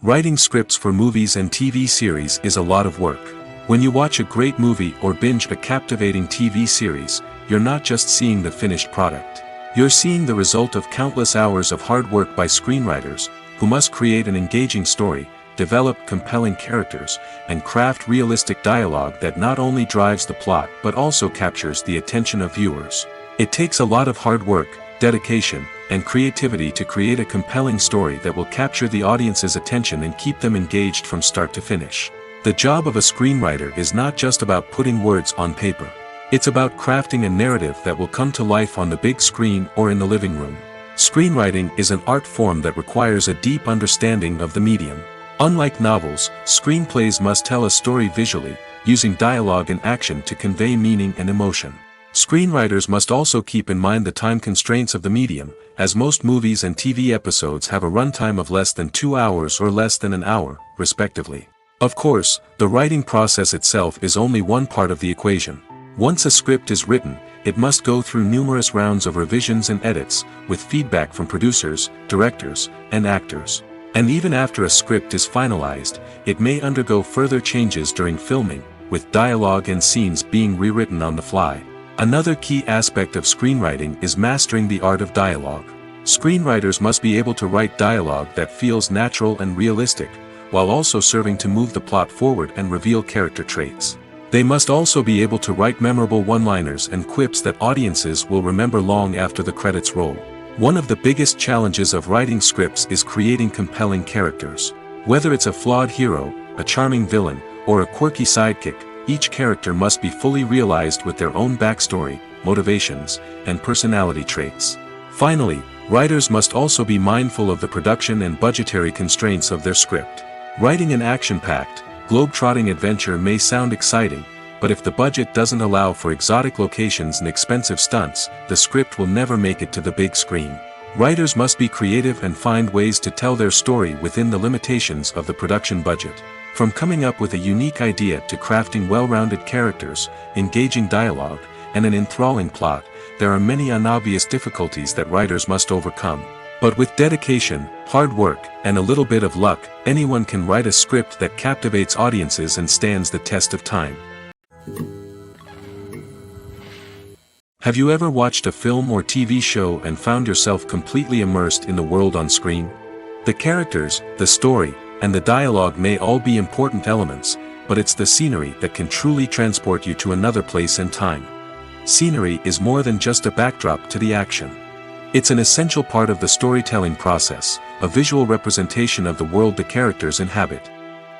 Writing scripts for movies and TV series is a lot of work. When you watch a great movie or binge a captivating TV series, you're not just seeing the finished product. You're seeing the result of countless hours of hard work by screenwriters, who must create an engaging story, develop compelling characters, and craft realistic dialogue that not only drives the plot but also captures the attention of viewers. It takes a lot of hard work, dedication, and creativity to create a compelling story that will capture the audience's attention and keep them engaged from start to finish. The job of a screenwriter is not just about putting words on paper. It's about crafting a narrative that will come to life on the big screen or in the living room. Screenwriting is an art form that requires a deep understanding of the medium. Unlike novels, screenplays must tell a story visually, using dialogue and action to convey meaning and emotion. Screenwriters must also keep in mind the time constraints of the medium, as most movies and TV episodes have a runtime of less than 2 hours or less than an hour, respectively. Of course, the writing process itself is only one part of the equation. Once a script is written, it must go through numerous rounds of revisions and edits, with feedback from producers, directors, and actors. And even after a script is finalized, it may undergo further changes during filming, with dialogue and scenes being rewritten on the fly. Another key aspect of screenwriting is mastering the art of dialogue. Screenwriters must be able to write dialogue that feels natural and realistic, while also serving to move the plot forward and reveal character traits. They must also be able to write memorable one-liners and quips that audiences will remember long after the credits roll. One of the biggest challenges of writing scripts is creating compelling characters. Whether it's a flawed hero, a charming villain, or a quirky sidekick, each character must be fully realized with their own backstory, motivations, and personality traits. Finally, writers must also be mindful of the production and budgetary constraints of their script. Writing an action-packed, globe-trotting adventure may sound exciting, but if the budget doesn't allow for exotic locations and expensive stunts, the script will never make it to the big screen. Writers must be creative and find ways to tell their story within the limitations of the production budget. From coming up with a unique idea to crafting well-rounded characters, engaging dialogue, and an enthralling plot, there are many unobvious difficulties that writers must overcome. But with dedication, hard work, and a little bit of luck, anyone can write a script that captivates audiences and stands the test of time. Have you ever watched a film or TV show and found yourself completely immersed in the world on screen? The characters, the story, and the dialogue may all be important elements, but it's the scenery that can truly transport you to another place and time. Scenery is more than just a backdrop to the action. It's an essential part of the storytelling process, a visual representation of the world the characters inhabit.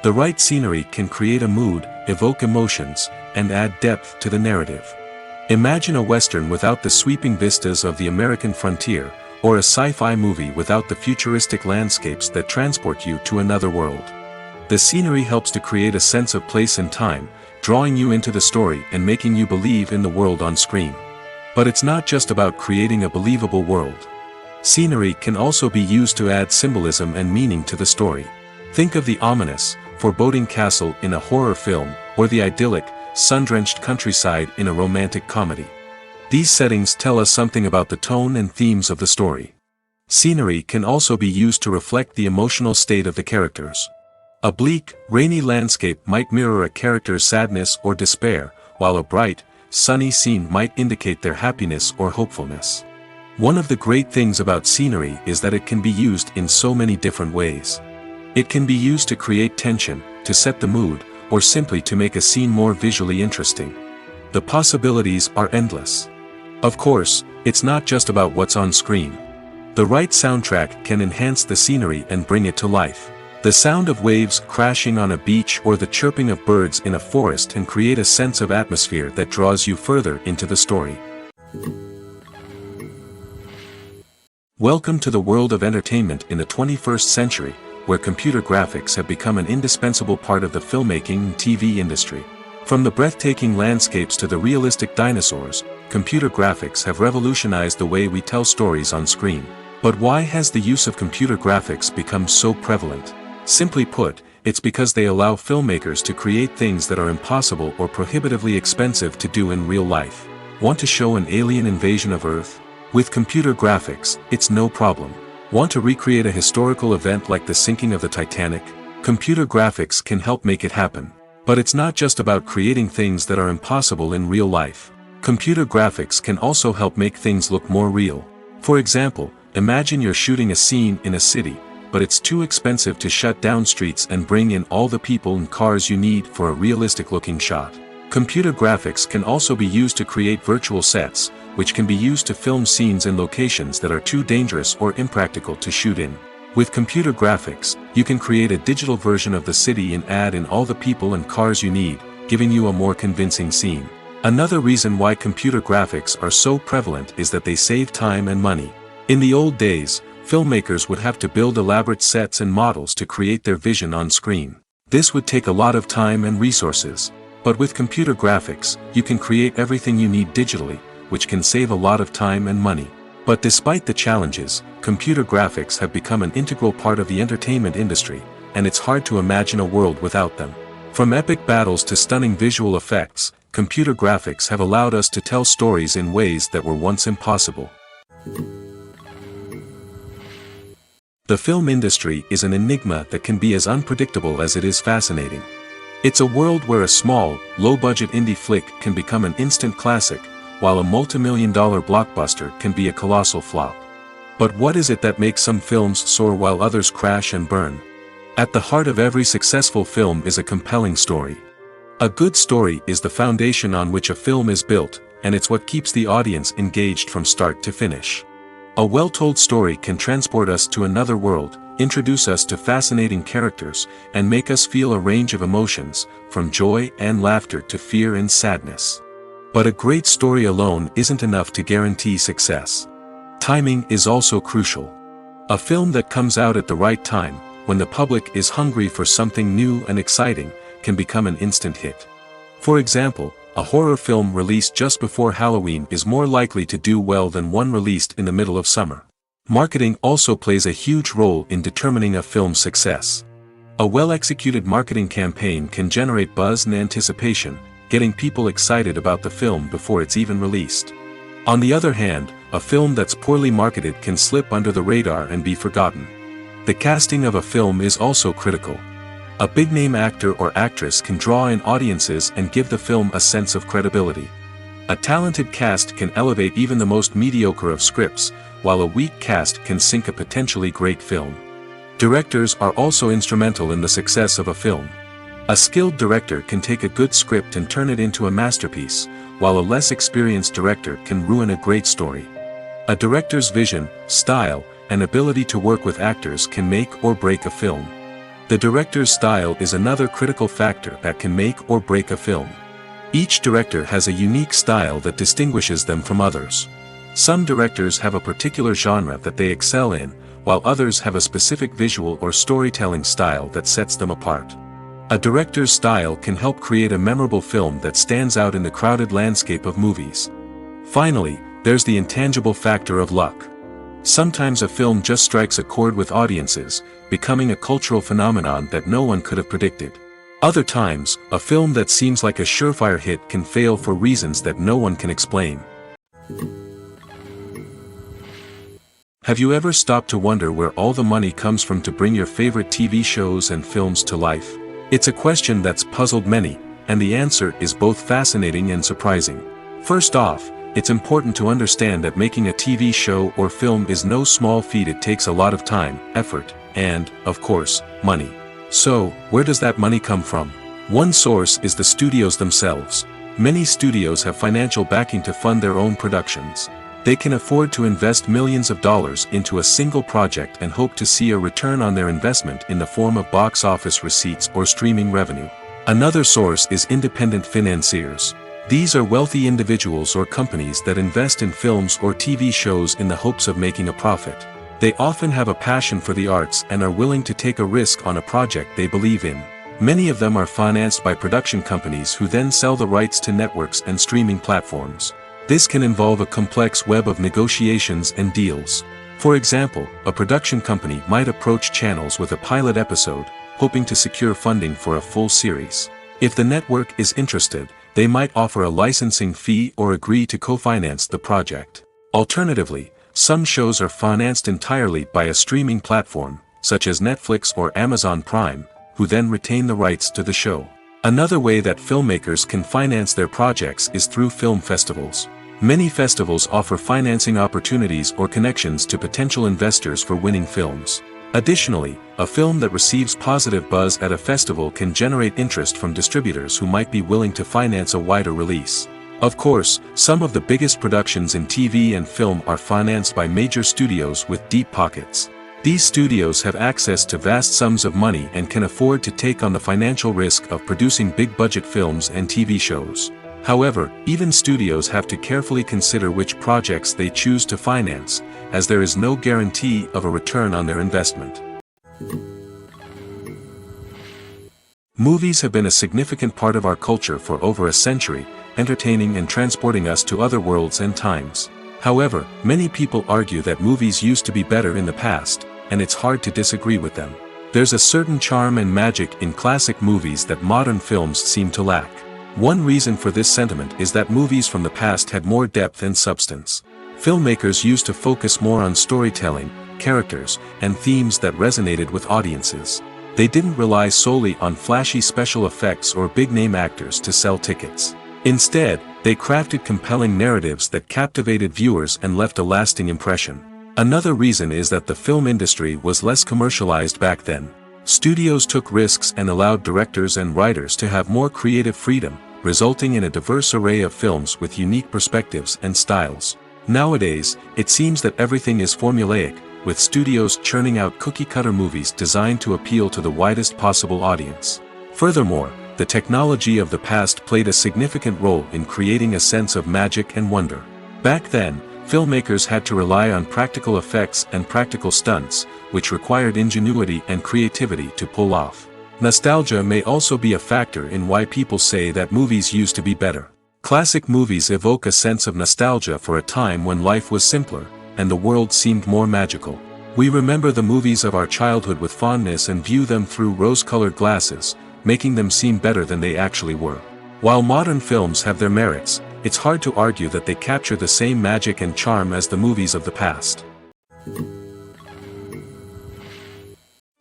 The right scenery can create a mood, evoke emotions, and add depth to the narrative. Imagine a western without the sweeping vistas of the American frontier, or a sci-fi movie without the futuristic landscapes that transport you to another world. The scenery helps to create a sense of place and time, drawing you into the story and making you believe in the world on screen. But it's not just about creating a believable world. Scenery can also be used to add symbolism and meaning to the story. Think of the ominous, foreboding castle in a horror film, or the idyllic, sun-drenched countryside in a romantic comedy. These settings tell us something about the tone and themes of the story. Scenery can also be used to reflect the emotional state of the characters. A bleak, rainy landscape might mirror a character's sadness or despair, while a bright, sunny scene might indicate their happiness or hopefulness. One of the great things about scenery is that it can be used in so many different ways. It can be used to create tension, to set the mood, or simply to make a scene more visually interesting. The possibilities are endless. Of course, it's not just about what's on screen. The right soundtrack can enhance the scenery and bring it to life. The sound of waves crashing on a beach or the chirping of birds in a forest can create a sense of atmosphere that draws you further into the story. Welcome to the world of entertainment in the 21st century, where computer graphics have become an indispensable part of the filmmaking and TV industry. From the breathtaking landscapes to the realistic dinosaurs, computer graphics have revolutionized the way we tell stories on screen. But why has the use of computer graphics become so prevalent? Simply put, it's because they allow filmmakers to create things that are impossible or prohibitively expensive to do in real life. Want to show an alien invasion of Earth? With computer graphics, it's no problem. Want to recreate a historical event like the sinking of the Titanic? Computer graphics can help make it happen. But it's not just about creating things that are impossible in real life. Computer graphics can also help make things look more real. For example, imagine you're shooting a scene in a city, but it's too expensive to shut down streets and bring in all the people and cars you need for a realistic-looking shot. Computer graphics can also be used to create virtual sets, which can be used to film scenes in locations that are too dangerous or impractical to shoot in. With computer graphics, you can create a digital version of the city and add in all the people and cars you need, giving you a more convincing scene. Another reason why computer graphics are so prevalent is that they save time and money. In the old days, filmmakers would have to build elaborate sets and models to create their vision on screen. This would take a lot of time and resources. But with computer graphics, you can create everything you need digitally, which can save a lot of time and money. But despite the challenges, computer graphics have become an integral part of the entertainment industry, and it's hard to imagine a world without them. From epic battles to stunning visual effects, computer graphics have allowed us to tell stories in ways that were once impossible. The film industry is an enigma that can be as unpredictable as it is fascinating. It's a world where a small, low-budget indie flick can become an instant classic, while a multi-million-dollar blockbuster can be a colossal flop. But what is it that makes some films soar while others crash and burn? At the heart of every successful film is a compelling story. A good story is the foundation on which a film is built, and it's what keeps the audience engaged from start to finish. A well-told story can transport us to another world, introduce us to fascinating characters, and make us feel a range of emotions, from joy and laughter to fear and sadness. But a great story alone isn't enough to guarantee success. Timing is also crucial. A film that comes out at the right time, when the public is hungry for something new and exciting, can become an instant hit. For example, a horror film released just before Halloween is more likely to do well than one released in the middle of summer. Marketing also plays a huge role in determining a film's success. A well-executed marketing campaign can generate buzz and anticipation, getting people excited about the film before it's even released. On the other hand, a film that's poorly marketed can slip under the radar and be forgotten. The casting of a film is also critical. A big-name actor or actress can draw in audiences and give the film a sense of credibility. A talented cast can elevate even the most mediocre of scripts, while a weak cast can sink a potentially great film. Directors are also instrumental in the success of a film. A skilled director can take a good script and turn it into a masterpiece, while a less experienced director can ruin a great story. A director's vision, style, and ability to work with actors can make or break a film. The director's style is another critical factor that can make or break a film. Each director has a unique style that distinguishes them from others. Some directors have a particular genre that they excel in, while others have a specific visual or storytelling style that sets them apart. A director's style can help create a memorable film that stands out in the crowded landscape of movies. Finally, there's the intangible factor of luck. Sometimes a film just strikes a chord with audiences, becoming a cultural phenomenon that no one could have predicted. Other times, a film that seems like a surefire hit can fail for reasons that no one can explain. Have you ever stopped to wonder where all the money comes from to bring your favorite TV shows and films to life? It's a question that's puzzled many, and the answer is both fascinating and surprising. First off, it's important to understand that making a TV show or film is no small feat. It takes a lot of time, effort, and, of course, money. So, where does that money come from? One source is the studios themselves. Many studios have financial backing to fund their own productions. They can afford to invest millions of dollars into a single project and hope to see a return on their investment in the form of box office receipts or streaming revenue. Another source is independent financiers. These are wealthy individuals or companies that invest in films or TV shows in the hopes of making a profit. They often have a passion for the arts and are willing to take a risk on a project they believe in. Many of them are financed by production companies who then sell the rights to networks and streaming platforms. This can involve a complex web of negotiations and deals. For example, a production company might approach channels with a pilot episode, hoping to secure funding for a full series. If the network is interested, they might offer a licensing fee or agree to co-finance the project. Alternatively, some shows are financed entirely by a streaming platform, such as Netflix or Amazon Prime, who then retain the rights to the show. Another way that filmmakers can finance their projects is through film festivals. Many festivals offer financing opportunities or connections to potential investors for winning films. Additionally, a film that receives positive buzz at a festival can generate interest from distributors who might be willing to finance a wider release. Of course, some of the biggest productions in TV and film are financed by major studios with deep pockets. These studios have access to vast sums of money and can afford to take on the financial risk of producing big-budget films and TV shows. However, even studios have to carefully consider which projects they choose to finance, as there is no guarantee of a return on their investment. Movies have been a significant part of our culture for over a century, entertaining and transporting us to other worlds and times. However, many people argue that movies used to be better in the past, and it's hard to disagree with them. There's a certain charm and magic in classic movies that modern films seem to lack. One reason for this sentiment is that movies from the past had more depth and substance. Filmmakers used to focus more on storytelling, characters, and themes that resonated with audiences. They didn't rely solely on flashy special effects or big-name actors to sell tickets. Instead, they crafted compelling narratives that captivated viewers and left a lasting impression. Another reason is that the film industry was less commercialized back then. Studios took risks and allowed directors and writers to have more creative freedom, resulting in a diverse array of films with unique perspectives and styles. Nowadays, it seems that everything is formulaic, with studios churning out cookie-cutter movies designed to appeal to the widest possible audience. Furthermore, the technology of the past played a significant role in creating a sense of magic and wonder. Back then, filmmakers had to rely on practical effects and practical stunts, which required ingenuity and creativity to pull off. Nostalgia may also be a factor in why people say that movies used to be better. Classic movies evoke a sense of nostalgia for a time when life was simpler, and the world seemed more magical. We remember the movies of our childhood with fondness and view them through rose-colored glasses, making them seem better than they actually were. While modern films have their merits, it's hard to argue that they capture the same magic and charm as the movies of the past.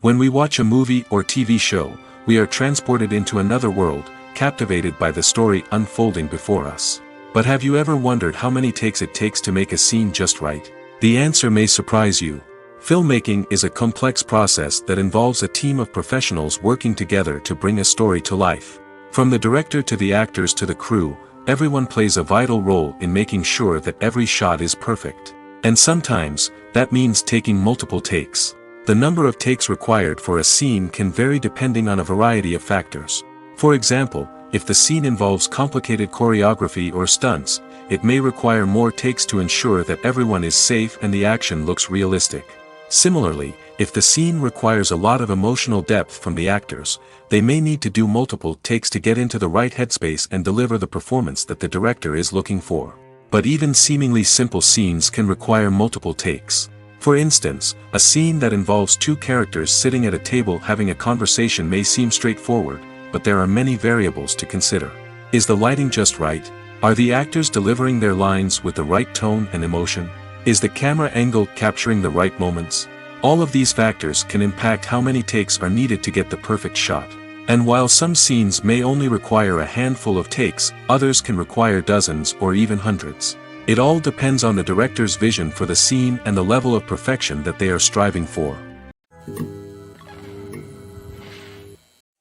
When we watch a movie or TV show, we are transported into another world, captivated by the story unfolding before us. But have you ever wondered how many takes it takes to make a scene just right? The answer may surprise you. Filmmaking is a complex process that involves a team of professionals working together to bring a story to life. From the director to the actors to the crew, everyone plays a vital role in making sure that every shot is perfect. And sometimes, that means taking multiple takes. The number of takes required for a scene can vary depending on a variety of factors. For example, if the scene involves complicated choreography or stunts, it may require more takes to ensure that everyone is safe and the action looks realistic. Similarly, if the scene requires a lot of emotional depth from the actors, they may need to do multiple takes to get into the right headspace and deliver the performance that the director is looking for. But even seemingly simple scenes can require multiple takes. For instance, a scene that involves two characters sitting at a table having a conversation may seem straightforward, but there are many variables to consider. Is the lighting just right? Are the actors delivering their lines with the right tone and emotion? Is the camera angle capturing the right moments? All of these factors can impact how many takes are needed to get the perfect shot. And while some scenes may only require a handful of takes, others can require dozens or even hundreds. It all depends on the director's vision for the scene and the level of perfection that they are striving for.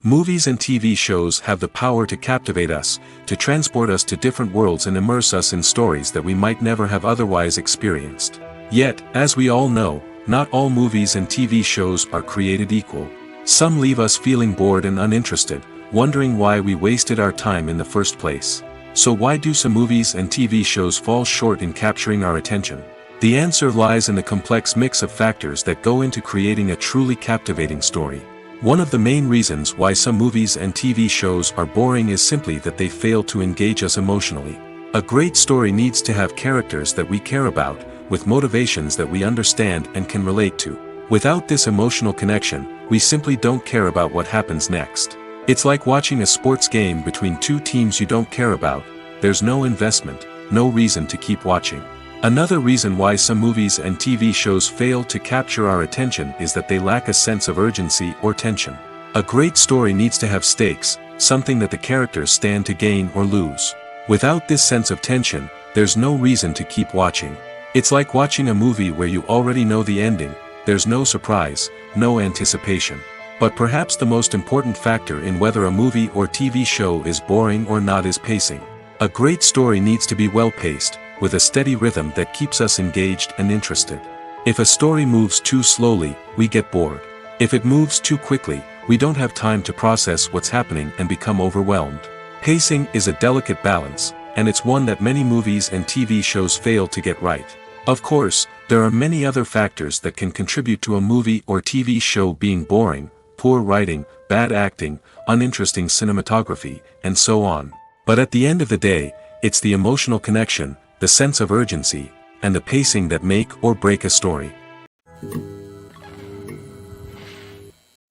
Movies and TV shows have the power to captivate us, to transport us to different worlds and immerse us in stories that we might never have otherwise experienced. Yet, as we all know, not all movies and TV shows are created equal. Some leave us feeling bored and uninterested, wondering why we wasted our time in the first place. So why do some movies and TV shows fall short in capturing our attention? The answer lies in the complex mix of factors that go into creating a truly captivating story. One of the main reasons why some movies and TV shows are boring is simply that they fail to engage us emotionally. A great story needs to have characters that we care about, with motivations that we understand and can relate to. Without this emotional connection, we simply don't care about what happens next. It's like watching a sports game between two teams you don't care about. There's no investment, no reason to keep watching. Another reason why some movies and TV shows fail to capture our attention is that they lack a sense of urgency or tension. A great story needs to have stakes, something that the characters stand to gain or lose. Without this sense of tension, there's no reason to keep watching. It's like watching a movie where you already know the ending. There's no surprise, no anticipation. But perhaps the most important factor in whether a movie or TV show is boring or not is pacing. A great story needs to be well-paced, with a steady rhythm that keeps us engaged and interested. If a story moves too slowly, we get bored. If it moves too quickly, we don't have time to process what's happening and become overwhelmed. Pacing is a delicate balance, and it's one that many movies and TV shows fail to get right. Of course, there are many other factors that can contribute to a movie or TV show being boring: poor writing, bad acting, uninteresting cinematography, and so on. But at the end of the day, it's the emotional connection, the sense of urgency, and the pacing that make or break a story.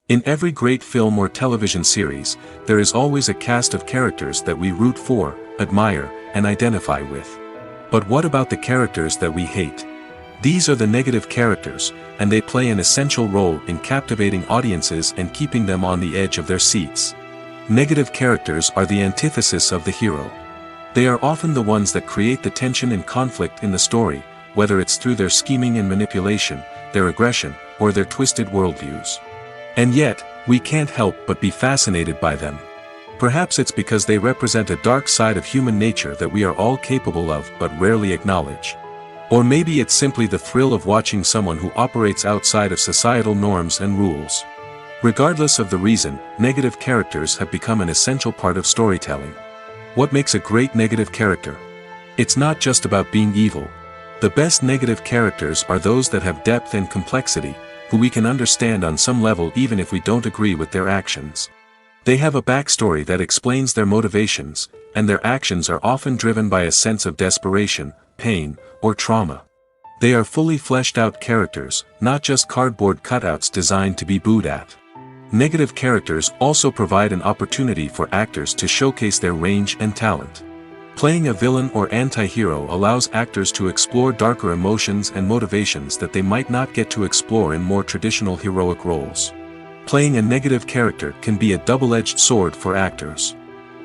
In every great film or television series, there is always a cast of characters that we root for, admire, and identify with. But what about the characters that we hate? These are the negative characters, and they play an essential role in captivating audiences and keeping them on the edge of their seats. Negative characters are the antithesis of the hero. They are often the ones that create the tension and conflict in the story, whether it's through their scheming and manipulation, their aggression, or their twisted worldviews. And yet, we can't help but be fascinated by them. Perhaps it's because they represent a dark side of human nature that we are all capable of but rarely acknowledge. Or maybe it's simply the thrill of watching someone who operates outside of societal norms and rules. Regardless of the reason, negative characters have become an essential part of storytelling. What makes a great negative character? It's not just about being evil. The best negative characters are those that have depth and complexity, who we can understand on some level even if we don't agree with their actions. They have a backstory that explains their motivations, and their actions are often driven by a sense of desperation, pain, or trauma. They are fully fleshed out characters, not just cardboard cutouts designed to be booed at. Negative characters also provide an opportunity for actors to showcase their range and talent. Playing a villain or anti-hero allows actors to explore darker emotions and motivations that they might not get to explore in more traditional heroic roles. Playing a negative character can be a double-edged sword for actors.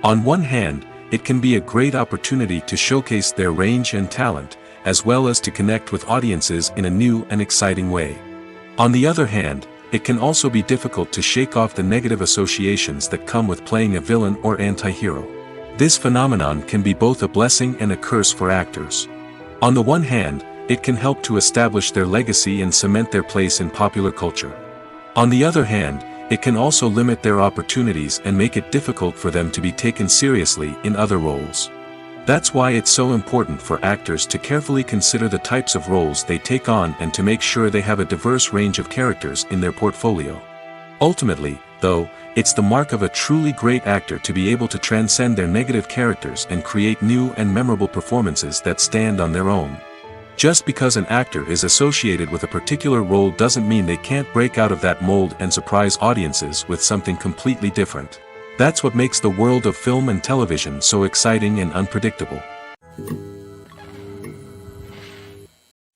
On one hand, it can be a great opportunity to showcase their range and talent, as well as to connect with audiences in a new and exciting way. On the other hand, it can also be difficult to shake off the negative associations that come with playing a villain or anti-hero. This phenomenon can be both a blessing and a curse for actors. On the one hand, it can help to establish their legacy and cement their place in popular culture. On the other hand, it can also limit their opportunities and make it difficult for them to be taken seriously in other roles. That's why it's so important for actors to carefully consider the types of roles they take on and to make sure they have a diverse range of characters in their portfolio. Ultimately, though, it's the mark of a truly great actor to be able to transcend their negative characters and create new and memorable performances that stand on their own. Just because an actor is associated with a particular role doesn't mean they can't break out of that mold and surprise audiences with something completely different. That's what makes the world of film and television so exciting and unpredictable.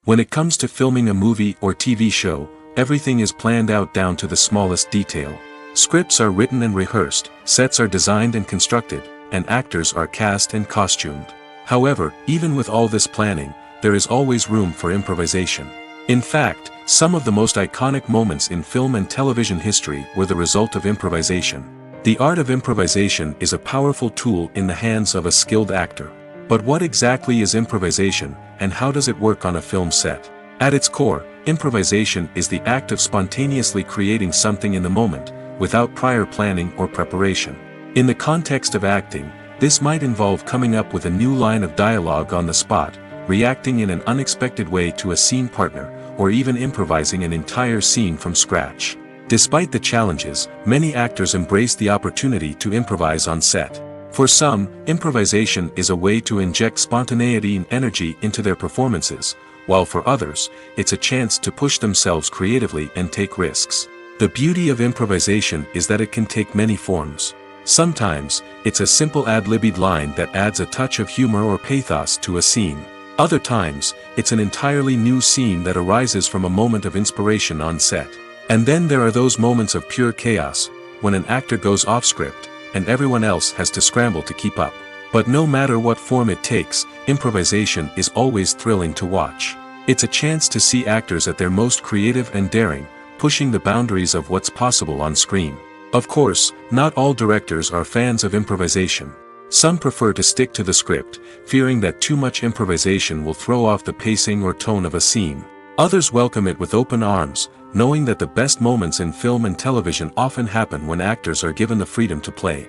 When it comes to filming a movie or TV show, everything is planned out down to the smallest detail. Scripts are written and rehearsed, sets are designed and constructed, and actors are cast and costumed. However, even with all this planning, there is always room for improvisation. In fact, some of the most iconic moments in film and television history were the result of improvisation. The art of improvisation is a powerful tool in the hands of a skilled actor. But what exactly is improvisation, and how does it work on a film set? At its core, improvisation is the act of spontaneously creating something in the moment, without prior planning or preparation. In the context of acting, this might involve coming up with a new line of dialogue on the spot, reacting in an unexpected way to a scene partner, or even improvising an entire scene from scratch. Despite the challenges, many actors embrace the opportunity to improvise on set. For some, improvisation is a way to inject spontaneity and energy into their performances, while for others, it's a chance to push themselves creatively and take risks. The beauty of improvisation is that it can take many forms. Sometimes, it's a simple ad-libbed line that adds a touch of humor or pathos to a scene. Other times, it's an entirely new scene that arises from a moment of inspiration on set. And then there are those moments of pure chaos, when an actor goes off script, and everyone else has to scramble to keep up. But no matter what form it takes, improvisation is always thrilling to watch. It's a chance to see actors at their most creative and daring, pushing the boundaries of what's possible on screen. Of course, not all directors are fans of improvisation. Some prefer to stick to the script, fearing that too much improvisation will throw off the pacing or tone of a scene. Others welcome it with open arms, knowing that the best moments in film and television often happen when actors are given the freedom to play.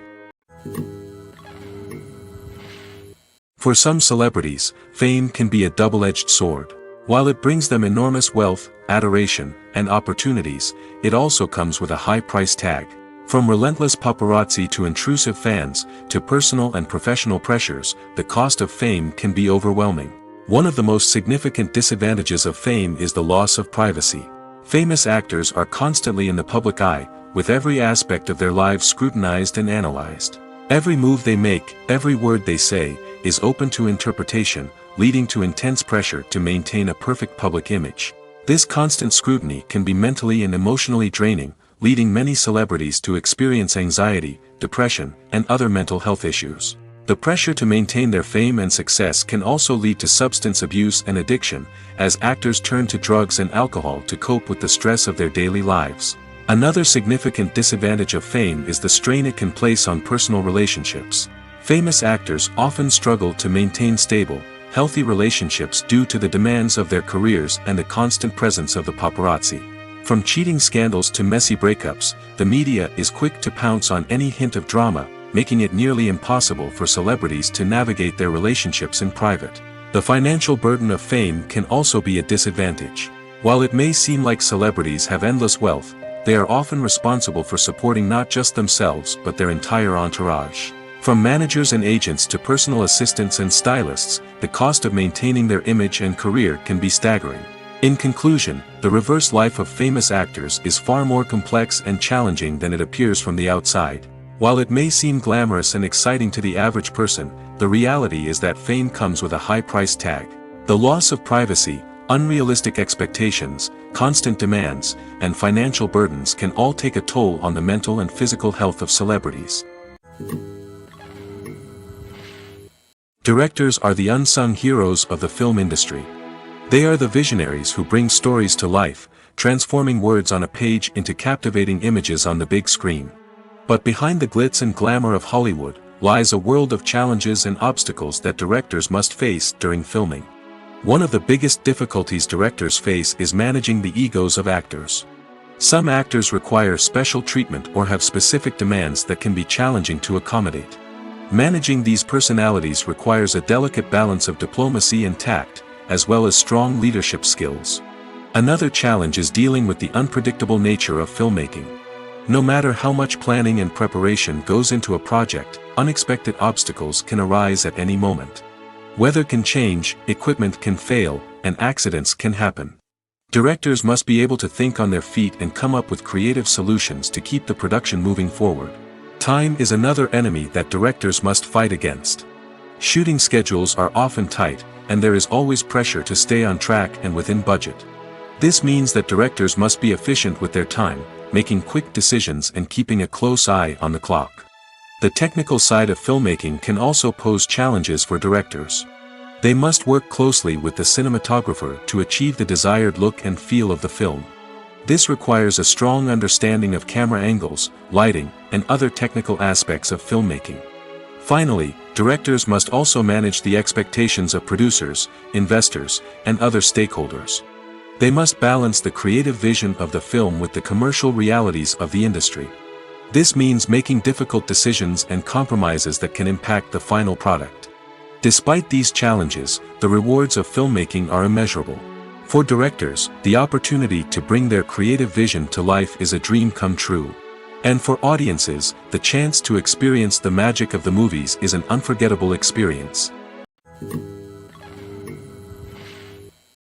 For some celebrities, fame can be a double-edged sword. While it brings them enormous wealth, adoration, and opportunities, it also comes with a high price tag. From relentless paparazzi to intrusive fans, to personal and professional pressures, the cost of fame can be overwhelming. One of the most significant disadvantages of fame is the loss of privacy. Famous actors are constantly in the public eye, with every aspect of their lives scrutinized and analyzed. Every move they make, every word they say, is open to interpretation, leading to intense pressure to maintain a perfect public image. This constant scrutiny can be mentally and emotionally draining, leading many celebrities to experience anxiety, depression, and other mental health issues. The pressure to maintain their fame and success can also lead to substance abuse and addiction, as actors turn to drugs and alcohol to cope with the stress of their daily lives. Another significant disadvantage of fame is the strain it can place on personal relationships. Famous actors often struggle to maintain stable, healthy relationships due to the demands of their careers and the constant presence of the paparazzi. From cheating scandals to messy breakups, the media is quick to pounce on any hint of drama, making it nearly impossible for celebrities to navigate their relationships in private. The financial burden of fame can also be a disadvantage. While it may seem like celebrities have endless wealth, they are often responsible for supporting not just themselves but their entire entourage. From managers and agents to personal assistants and stylists, the cost of maintaining their image and career can be staggering. In conclusion, the reverse life of famous actors is far more complex and challenging than it appears from the outside. While it may seem glamorous and exciting to the average person, the reality is that fame comes with a high price tag. The loss of privacy, unrealistic expectations, constant demands, and financial burdens can all take a toll on the mental and physical health of celebrities. Directors are the unsung heroes of the film industry. They are the visionaries who bring stories to life, transforming words on a page into captivating images on the big screen. But behind the glitz and glamour of Hollywood, lies a world of challenges and obstacles that directors must face during filming. One of the biggest difficulties directors face is managing the egos of actors. Some actors require special treatment or have specific demands that can be challenging to accommodate. Managing these personalities requires a delicate balance of diplomacy and tact, as well as strong leadership skills. Another challenge is dealing with the unpredictable nature of filmmaking. No matter how much planning and preparation goes into a project, unexpected obstacles can arise at any moment. Weather can change, equipment can fail, and accidents can happen. Directors must be able to think on their feet and come up with creative solutions to keep the production moving forward. Time is another enemy that directors must fight against. Shooting schedules are often tight, and there is always pressure to stay on track and within budget. This means that directors must be efficient with their time, making quick decisions and keeping a close eye on the clock. The technical side of filmmaking can also pose challenges for directors. They must work closely with the cinematographer to achieve the desired look and feel of the film. This requires a strong understanding of camera angles, lighting, and other technical aspects of filmmaking. Finally, directors must also manage the expectations of producers, investors, and other stakeholders. They must balance the creative vision of the film with the commercial realities of the industry. This means making difficult decisions and compromises that can impact the final product. Despite these challenges, the rewards of filmmaking are immeasurable. For directors, the opportunity to bring their creative vision to life is a dream come true. And for audiences, the chance to experience the magic of the movies is an unforgettable experience.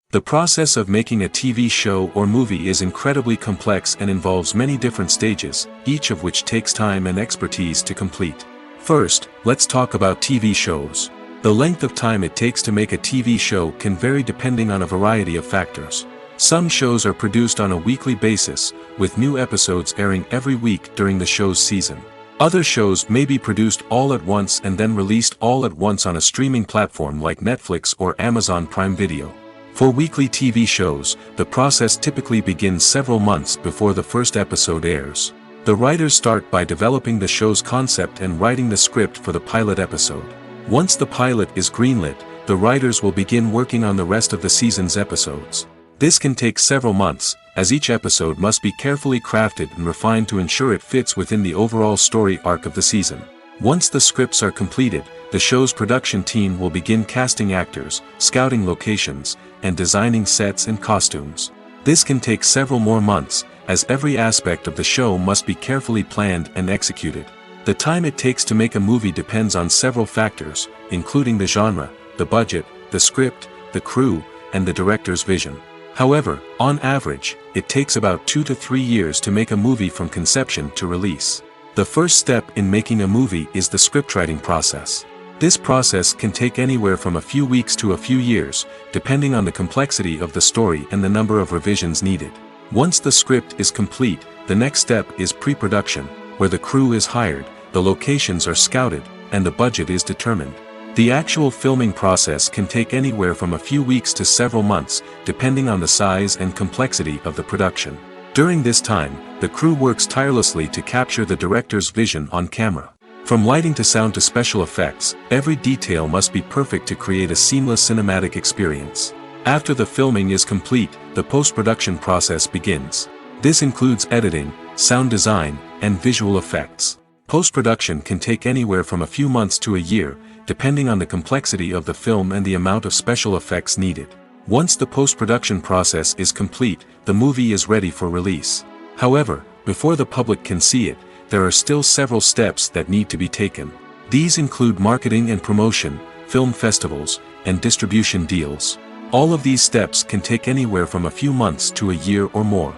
The process of making a TV show or movie is incredibly complex and involves many different stages, each of which takes time and expertise to complete. First, let's talk about TV shows. The length of time it takes to make a TV show can vary depending on a variety of factors. Some shows are produced on a weekly basis, with new episodes airing every week during the show's season. Other shows may be produced all at once and then released all at once on a streaming platform like Netflix or Amazon Prime Video. For weekly TV shows, the process typically begins several months before the first episode airs. The writers start by developing the show's concept and writing the script for the pilot episode. Once the pilot is greenlit, the writers will begin working on the rest of the season's episodes. This can take several months, as each episode must be carefully crafted and refined to ensure it fits within the overall story arc of the season. Once the scripts are completed, the show's production team will begin casting actors, scouting locations, and designing sets and costumes. This can take several more months, as every aspect of the show must be carefully planned and executed. The time it takes to make a movie depends on several factors, including the genre, the budget, the script, the crew, and the director's vision. However, on average, it takes about 2 to 3 years to make a movie from conception to release. The first step in making a movie is the scriptwriting process. This process can take anywhere from a few weeks to a few years, depending on the complexity of the story and the number of revisions needed. Once the script is complete, the next step is pre-production, where the crew is hired, the locations are scouted, and the budget is determined. The actual filming process can take anywhere from a few weeks to several months, depending on the size and complexity of the production. During this time, the crew works tirelessly to capture the director's vision on camera. From lighting to sound to special effects, every detail must be perfect to create a seamless cinematic experience. After the filming is complete, the post-production process begins. This includes editing, sound design, and visual effects. Post-production can take anywhere from a few months to a year, depending on the complexity of the film and the amount of special effects needed. Once the post-production process is complete, the movie is ready for release. However, before the public can see it, there are still several steps that need to be taken. These include marketing and promotion, film festivals, and distribution deals. All of these steps can take anywhere from a few months to a year or more.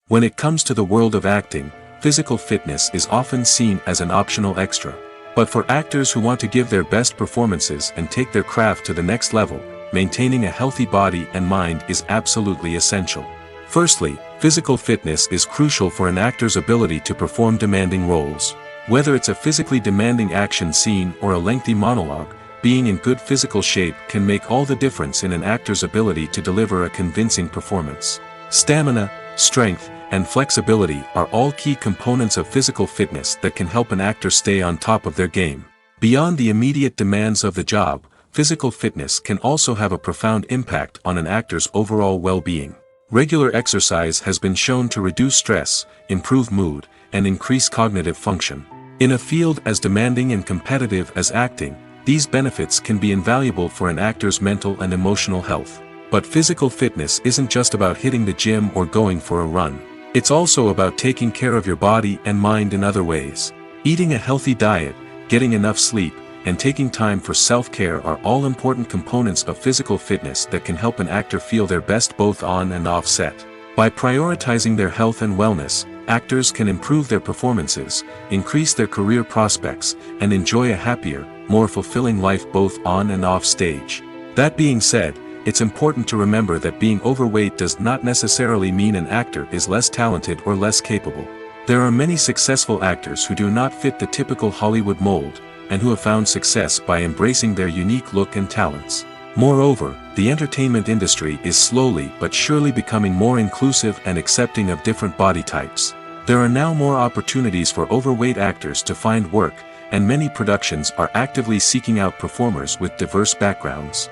When it comes to the world of acting, physical fitness is often seen as an optional extra. But for actors who want to give their best performances and take their craft to the next level, maintaining a healthy body and mind is absolutely essential. Firstly, physical fitness is crucial for an actor's ability to perform demanding roles. Whether it's a physically demanding action scene or a lengthy monologue, being in good physical shape can make all the difference in an actor's ability to deliver a convincing performance. Stamina, strength, and flexibility are all key components of physical fitness that can help an actor stay on top of their game. Beyond the immediate demands of the job, physical fitness can also have a profound impact on an actor's overall well-being. Regular exercise has been shown to reduce stress, improve mood, and increase cognitive function. In a field as demanding and competitive as acting, these benefits can be invaluable for an actor's mental and emotional health. But physical fitness isn't just about hitting the gym or going for a run. It's also about taking care of your body and mind in other ways. Eating a healthy diet, getting enough sleep, and taking time for self-care are all important components of physical fitness that can help an actor feel their best both on and off set. By prioritizing their health and wellness, actors can improve their performances, increase their career prospects, and enjoy a happier, more fulfilling life both on and off stage. That being said, it's important to remember that being overweight does not necessarily mean an actor is less talented or less capable. There are many successful actors who do not fit the typical Hollywood mold, and who have found success by embracing their unique look and talents. Moreover, the entertainment industry is slowly but surely becoming more inclusive and accepting of different body types. There are now more opportunities for overweight actors to find work, and many productions are actively seeking out performers with diverse backgrounds.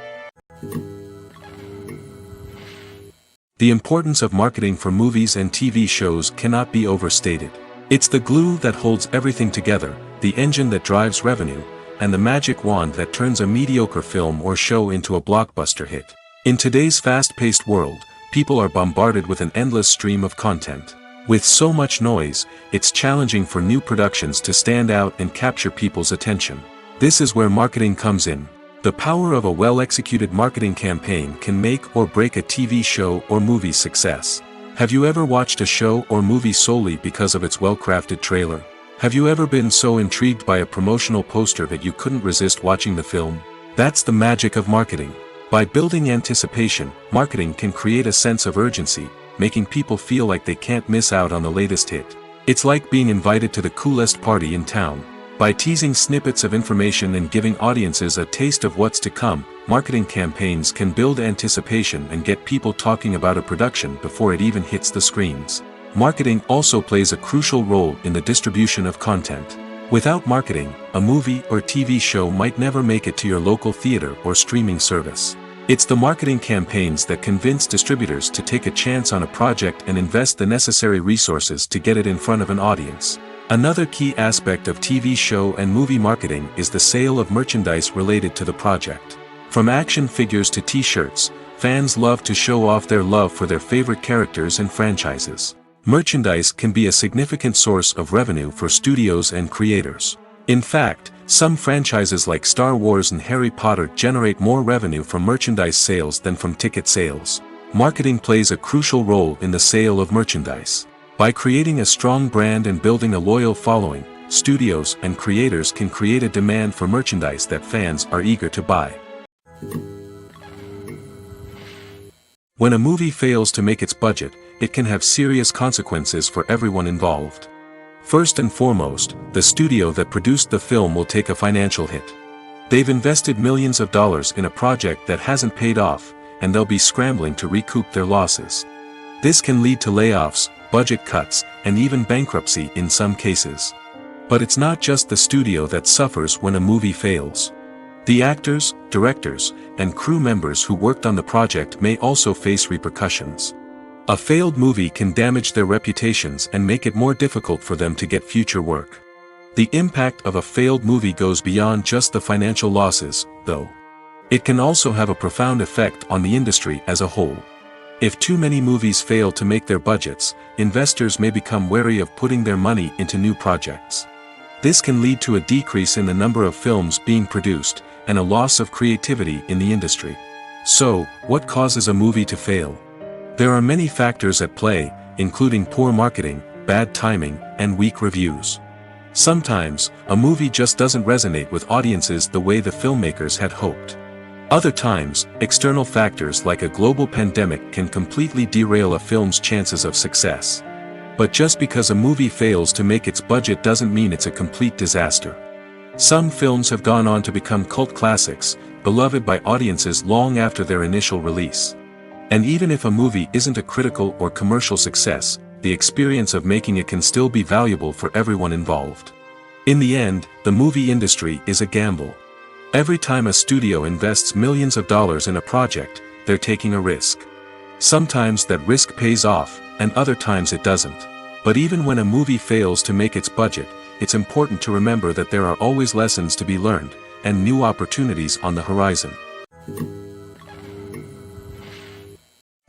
The importance of marketing for movies and TV shows cannot be overstated. It's the glue that holds everything together, the engine that drives revenue, and the magic wand that turns a mediocre film or show into a blockbuster hit. In today's fast-paced world, people are bombarded with an endless stream of content. With so much noise, it's challenging for new productions to stand out and capture people's attention. This is where marketing comes in. The power of a well-executed marketing campaign can make or break a TV show or movie's success. Have you ever watched a show or movie solely because of its well-crafted trailer? Have you ever been so intrigued by a promotional poster that you couldn't resist watching the film? That's the magic of marketing. By building anticipation, marketing can create a sense of urgency, making people feel like they can't miss out on the latest hit. It's like being invited to the coolest party in town. By teasing snippets of information and giving audiences a taste of what's to come, marketing campaigns can build anticipation and get people talking about a production before it even hits the screens. Marketing also plays a crucial role in the distribution of content. Without marketing, a movie or TV show might never make it to your local theater or streaming service. It's the marketing campaigns that convince distributors to take a chance on a project and invest the necessary resources to get it in front of an audience. Another key aspect of TV show and movie marketing is the sale of merchandise related to the project. From action figures to t-shirts, fans love to show off their love for their favorite characters and franchises. Merchandise can be a significant source of revenue for studios and creators. In fact, some franchises like Star Wars and Harry Potter generate more revenue from merchandise sales than from ticket sales. Marketing plays a crucial role in the sale of merchandise. By creating a strong brand and building a loyal following, studios and creators can create a demand for merchandise that fans are eager to buy. When a movie fails to make its budget, it can have serious consequences for everyone involved. First and foremost, the studio that produced the film will take a financial hit. They've invested millions of dollars in a project that hasn't paid off, and they'll be scrambling to recoup their losses. This can lead to layoffs, budget cuts, and even bankruptcy in some cases. But it's not just the studio that suffers when a movie fails. The actors, directors, and crew members who worked on the project may also face repercussions. A failed movie can damage their reputations and make it more difficult for them to get future work. The impact of a failed movie goes beyond just the financial losses, though. It can also have a profound effect on the industry as a whole. If too many movies fail to make their budgets, investors may become wary of putting their money into new projects. This can lead to a decrease in the number of films being produced, and a loss of creativity in the industry. So, what causes a movie to fail? There are many factors at play, including poor marketing, bad timing, and weak reviews. Sometimes, a movie just doesn't resonate with audiences the way the filmmakers had hoped. Other times, external factors like a global pandemic can completely derail a film's chances of success. But just because a movie fails to make its budget doesn't mean it's a complete disaster. Some films have gone on to become cult classics, beloved by audiences long after their initial release. And even if a movie isn't a critical or commercial success, the experience of making it can still be valuable for everyone involved. In the end, the movie industry is a gamble. Every time a studio invests millions of dollars in a project, they're taking a risk. Sometimes that risk pays off, and other times it doesn't. But even when a movie fails to make its budget, it's important to remember that there are always lessons to be learned, and new opportunities on the horizon.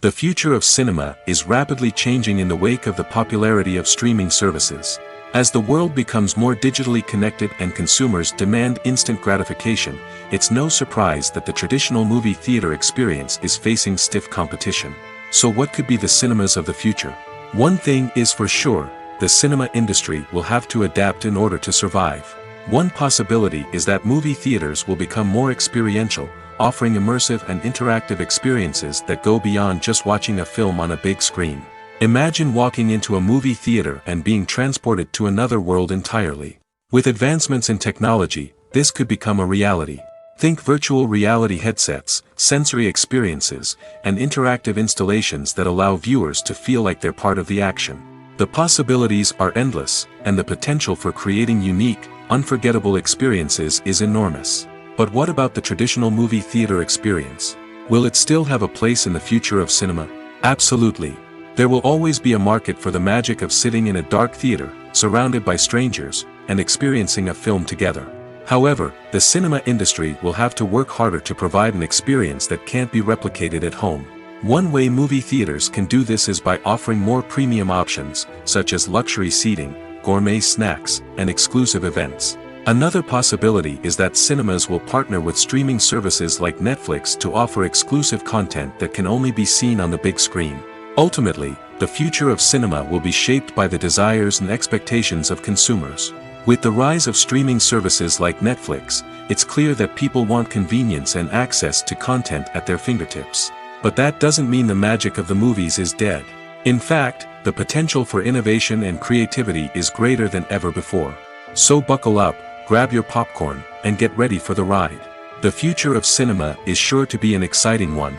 The future of cinema is rapidly changing in the wake of the popularity of streaming services. As the world becomes more digitally connected and consumers demand instant gratification, it's no surprise that the traditional movie theater experience is facing stiff competition. So what could be the cinemas of the future? One thing is for sure, the cinema industry will have to adapt in order to survive. One possibility is that movie theaters will become more experiential, offering immersive and interactive experiences that go beyond just watching a film on a big screen. Imagine walking into a movie theater and being transported to another world entirely. With advancements in technology, this could become a reality. Think virtual reality headsets, sensory experiences, and interactive installations that allow viewers to feel like they're part of the action. The possibilities are endless, and the potential for creating unique, unforgettable experiences is enormous. But what about the traditional movie theater experience? Will it still have a place in the future of cinema? Absolutely. There will always be a market for the magic of sitting in a dark theater, surrounded by strangers, and experiencing a film together. However, the cinema industry will have to work harder to provide an experience that can't be replicated at home. One way movie theaters can do this is by offering more premium options, such as luxury seating, gourmet snacks, and exclusive events. Another possibility is that cinemas will partner with streaming services like Netflix to offer exclusive content that can only be seen on the big screen. Ultimately, the future of cinema will be shaped by the desires and expectations of consumers. With the rise of streaming services like Netflix, it's clear that people want convenience and access to content at their fingertips. But that doesn't mean the magic of the movies is dead. In fact, the potential for innovation and creativity is greater than ever before. So buckle up, grab your popcorn, and get ready for the ride. The future of cinema is sure to be an exciting one.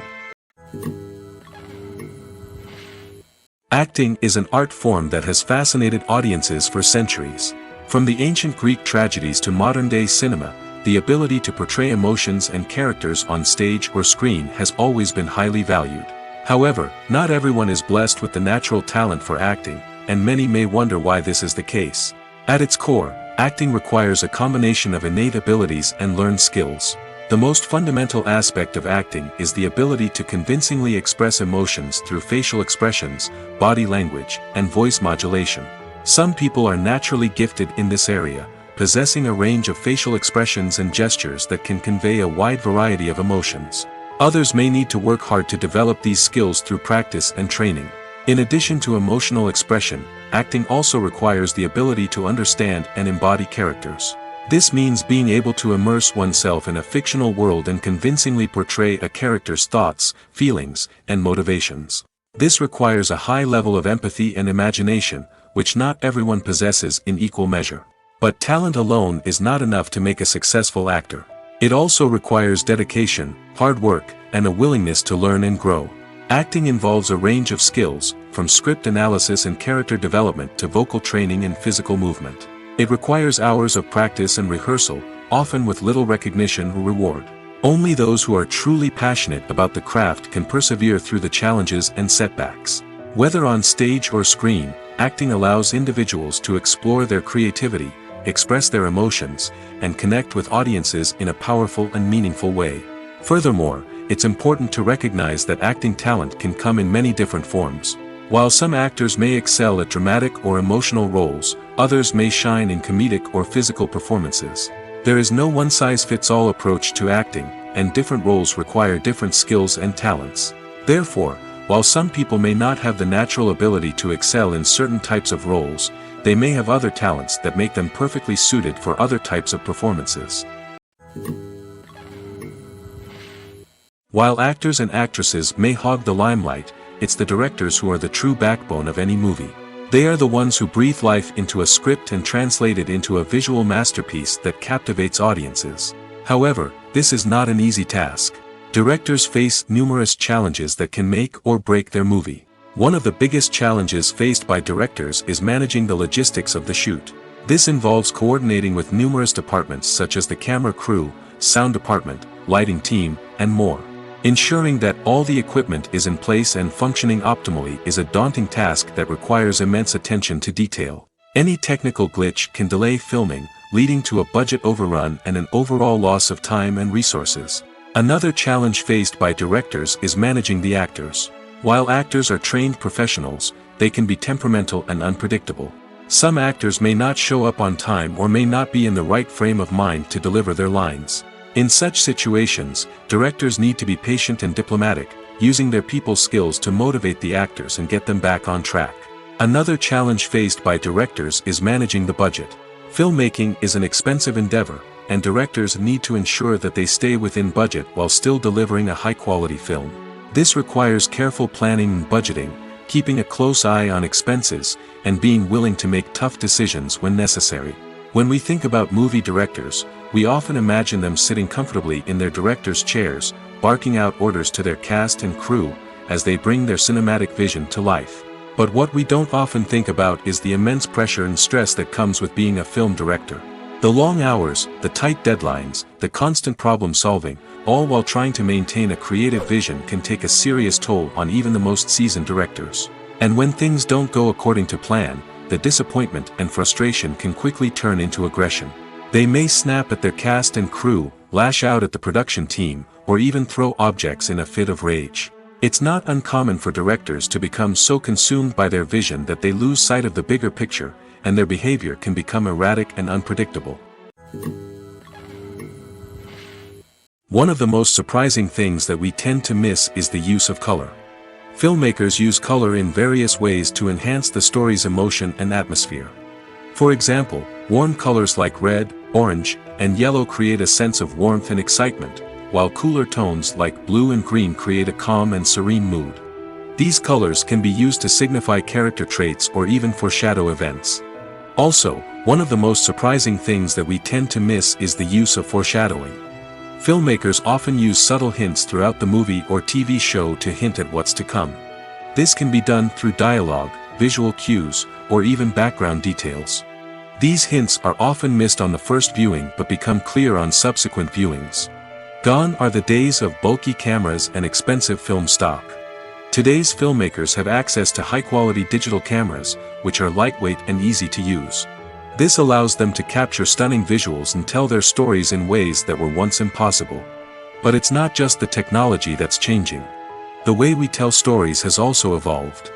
Acting is an art form that has fascinated audiences for centuries. From the ancient Greek tragedies to modern-day cinema, the ability to portray emotions and characters on stage or screen has always been highly valued. However, not everyone is blessed with the natural talent for acting, and many may wonder why this is the case. At its core, acting requires a combination of innate abilities and learned skills. The most fundamental aspect of acting is the ability to convincingly express emotions through facial expressions, body language, and voice modulation. Some people are naturally gifted in this area, possessing a range of facial expressions and gestures that can convey a wide variety of emotions. Others may need to work hard to develop these skills through practice and training. In addition to emotional expression, acting also requires the ability to understand and embody characters. This means being able to immerse oneself in a fictional world and convincingly portray a character's thoughts, feelings, and motivations. This requires a high level of empathy and imagination, which not everyone possesses in equal measure. But talent alone is not enough to make a successful actor. It also requires dedication, hard work, and a willingness to learn and grow. Acting involves a range of skills, from script analysis and character development to vocal training and physical movement. It requires hours of practice and rehearsal, often with little recognition or reward. Only those who are truly passionate about the craft can persevere through the challenges and setbacks. Whether on stage or screen, acting allows individuals to explore their creativity, express their emotions, and connect with audiences in a powerful and meaningful way. Furthermore, it's important to recognize that acting talent can come in many different forms. While some actors may excel at dramatic or emotional roles, others may shine in comedic or physical performances. There is no one-size-fits-all approach to acting, and different roles require different skills and talents. Therefore, while some people may not have the natural ability to excel in certain types of roles, they may have other talents that make them perfectly suited for other types of performances. While actors and actresses may hog the limelight, it's the directors who are the true backbone of any movie. They are the ones who breathe life into a script and translate it into a visual masterpiece that captivates audiences. However, this is not an easy task. Directors face numerous challenges that can make or break their movie. One of the biggest challenges faced by directors is managing the logistics of the shoot. This involves coordinating with numerous departments such as the camera crew, sound department, lighting team, and more. Ensuring that all the equipment is in place and functioning optimally is a daunting task that requires immense attention to detail. Any technical glitch can delay filming, leading to a budget overrun and an overall loss of time and resources. Another challenge faced by directors is managing the actors. While actors are trained professionals, they can be temperamental and unpredictable. Some actors may not show up on time or may not be in the right frame of mind to deliver their lines. In such situations, directors need to be patient and diplomatic, using their people skills to motivate the actors and get them back on track. Another challenge faced by directors is managing the budget. Filmmaking is an expensive endeavor, and directors need to ensure that they stay within budget while still delivering a high-quality film. This requires careful planning and budgeting, keeping a close eye on expenses, and being willing to make tough decisions when necessary. When we think about movie directors, we often imagine them sitting comfortably in their director's chairs, barking out orders to their cast and crew, as they bring their cinematic vision to life. But what we don't often think about is the immense pressure and stress that comes with being a film director. The long hours, the tight deadlines, the constant problem solving, all while trying to maintain a creative vision can take a serious toll on even the most seasoned directors. And when things don't go according to plan, the disappointment and frustration can quickly turn into aggression. They may snap at their cast and crew, lash out at the production team, or even throw objects in a fit of rage. It's not uncommon for directors to become so consumed by their vision that they lose sight of the bigger picture, and their behavior can become erratic and unpredictable. One of the most surprising things that we tend to miss is the use of color. Filmmakers use color in various ways to enhance the story's emotion and atmosphere. For example, warm colors like red, orange, and yellow create a sense of warmth and excitement, while cooler tones like blue and green create a calm and serene mood. These colors can be used to signify character traits or even foreshadow events. Also, one of the most surprising things that we tend to miss is the use of foreshadowing. Filmmakers often use subtle hints throughout the movie or TV show to hint at what's to come. This can be done through dialogue, visual cues, or even background details. These hints are often missed on the first viewing but become clear on subsequent viewings. Gone are the days of bulky cameras and expensive film stock. Today's filmmakers have access to high-quality digital cameras, which are lightweight and easy to use. This allows them to capture stunning visuals and tell their stories in ways that were once impossible. But it's not just the technology that's changing. The way we tell stories has also evolved.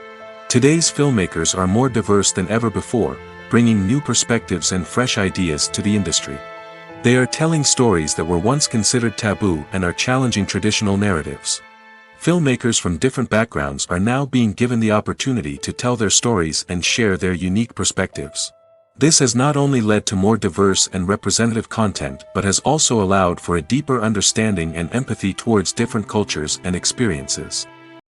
Today's filmmakers are more diverse than ever before, bringing new perspectives and fresh ideas to the industry. They are telling stories that were once considered taboo and are challenging traditional narratives. Filmmakers from different backgrounds are now being given the opportunity to tell their stories and share their unique perspectives. This has not only led to more diverse and representative content but has also allowed for a deeper understanding and empathy towards different cultures and experiences.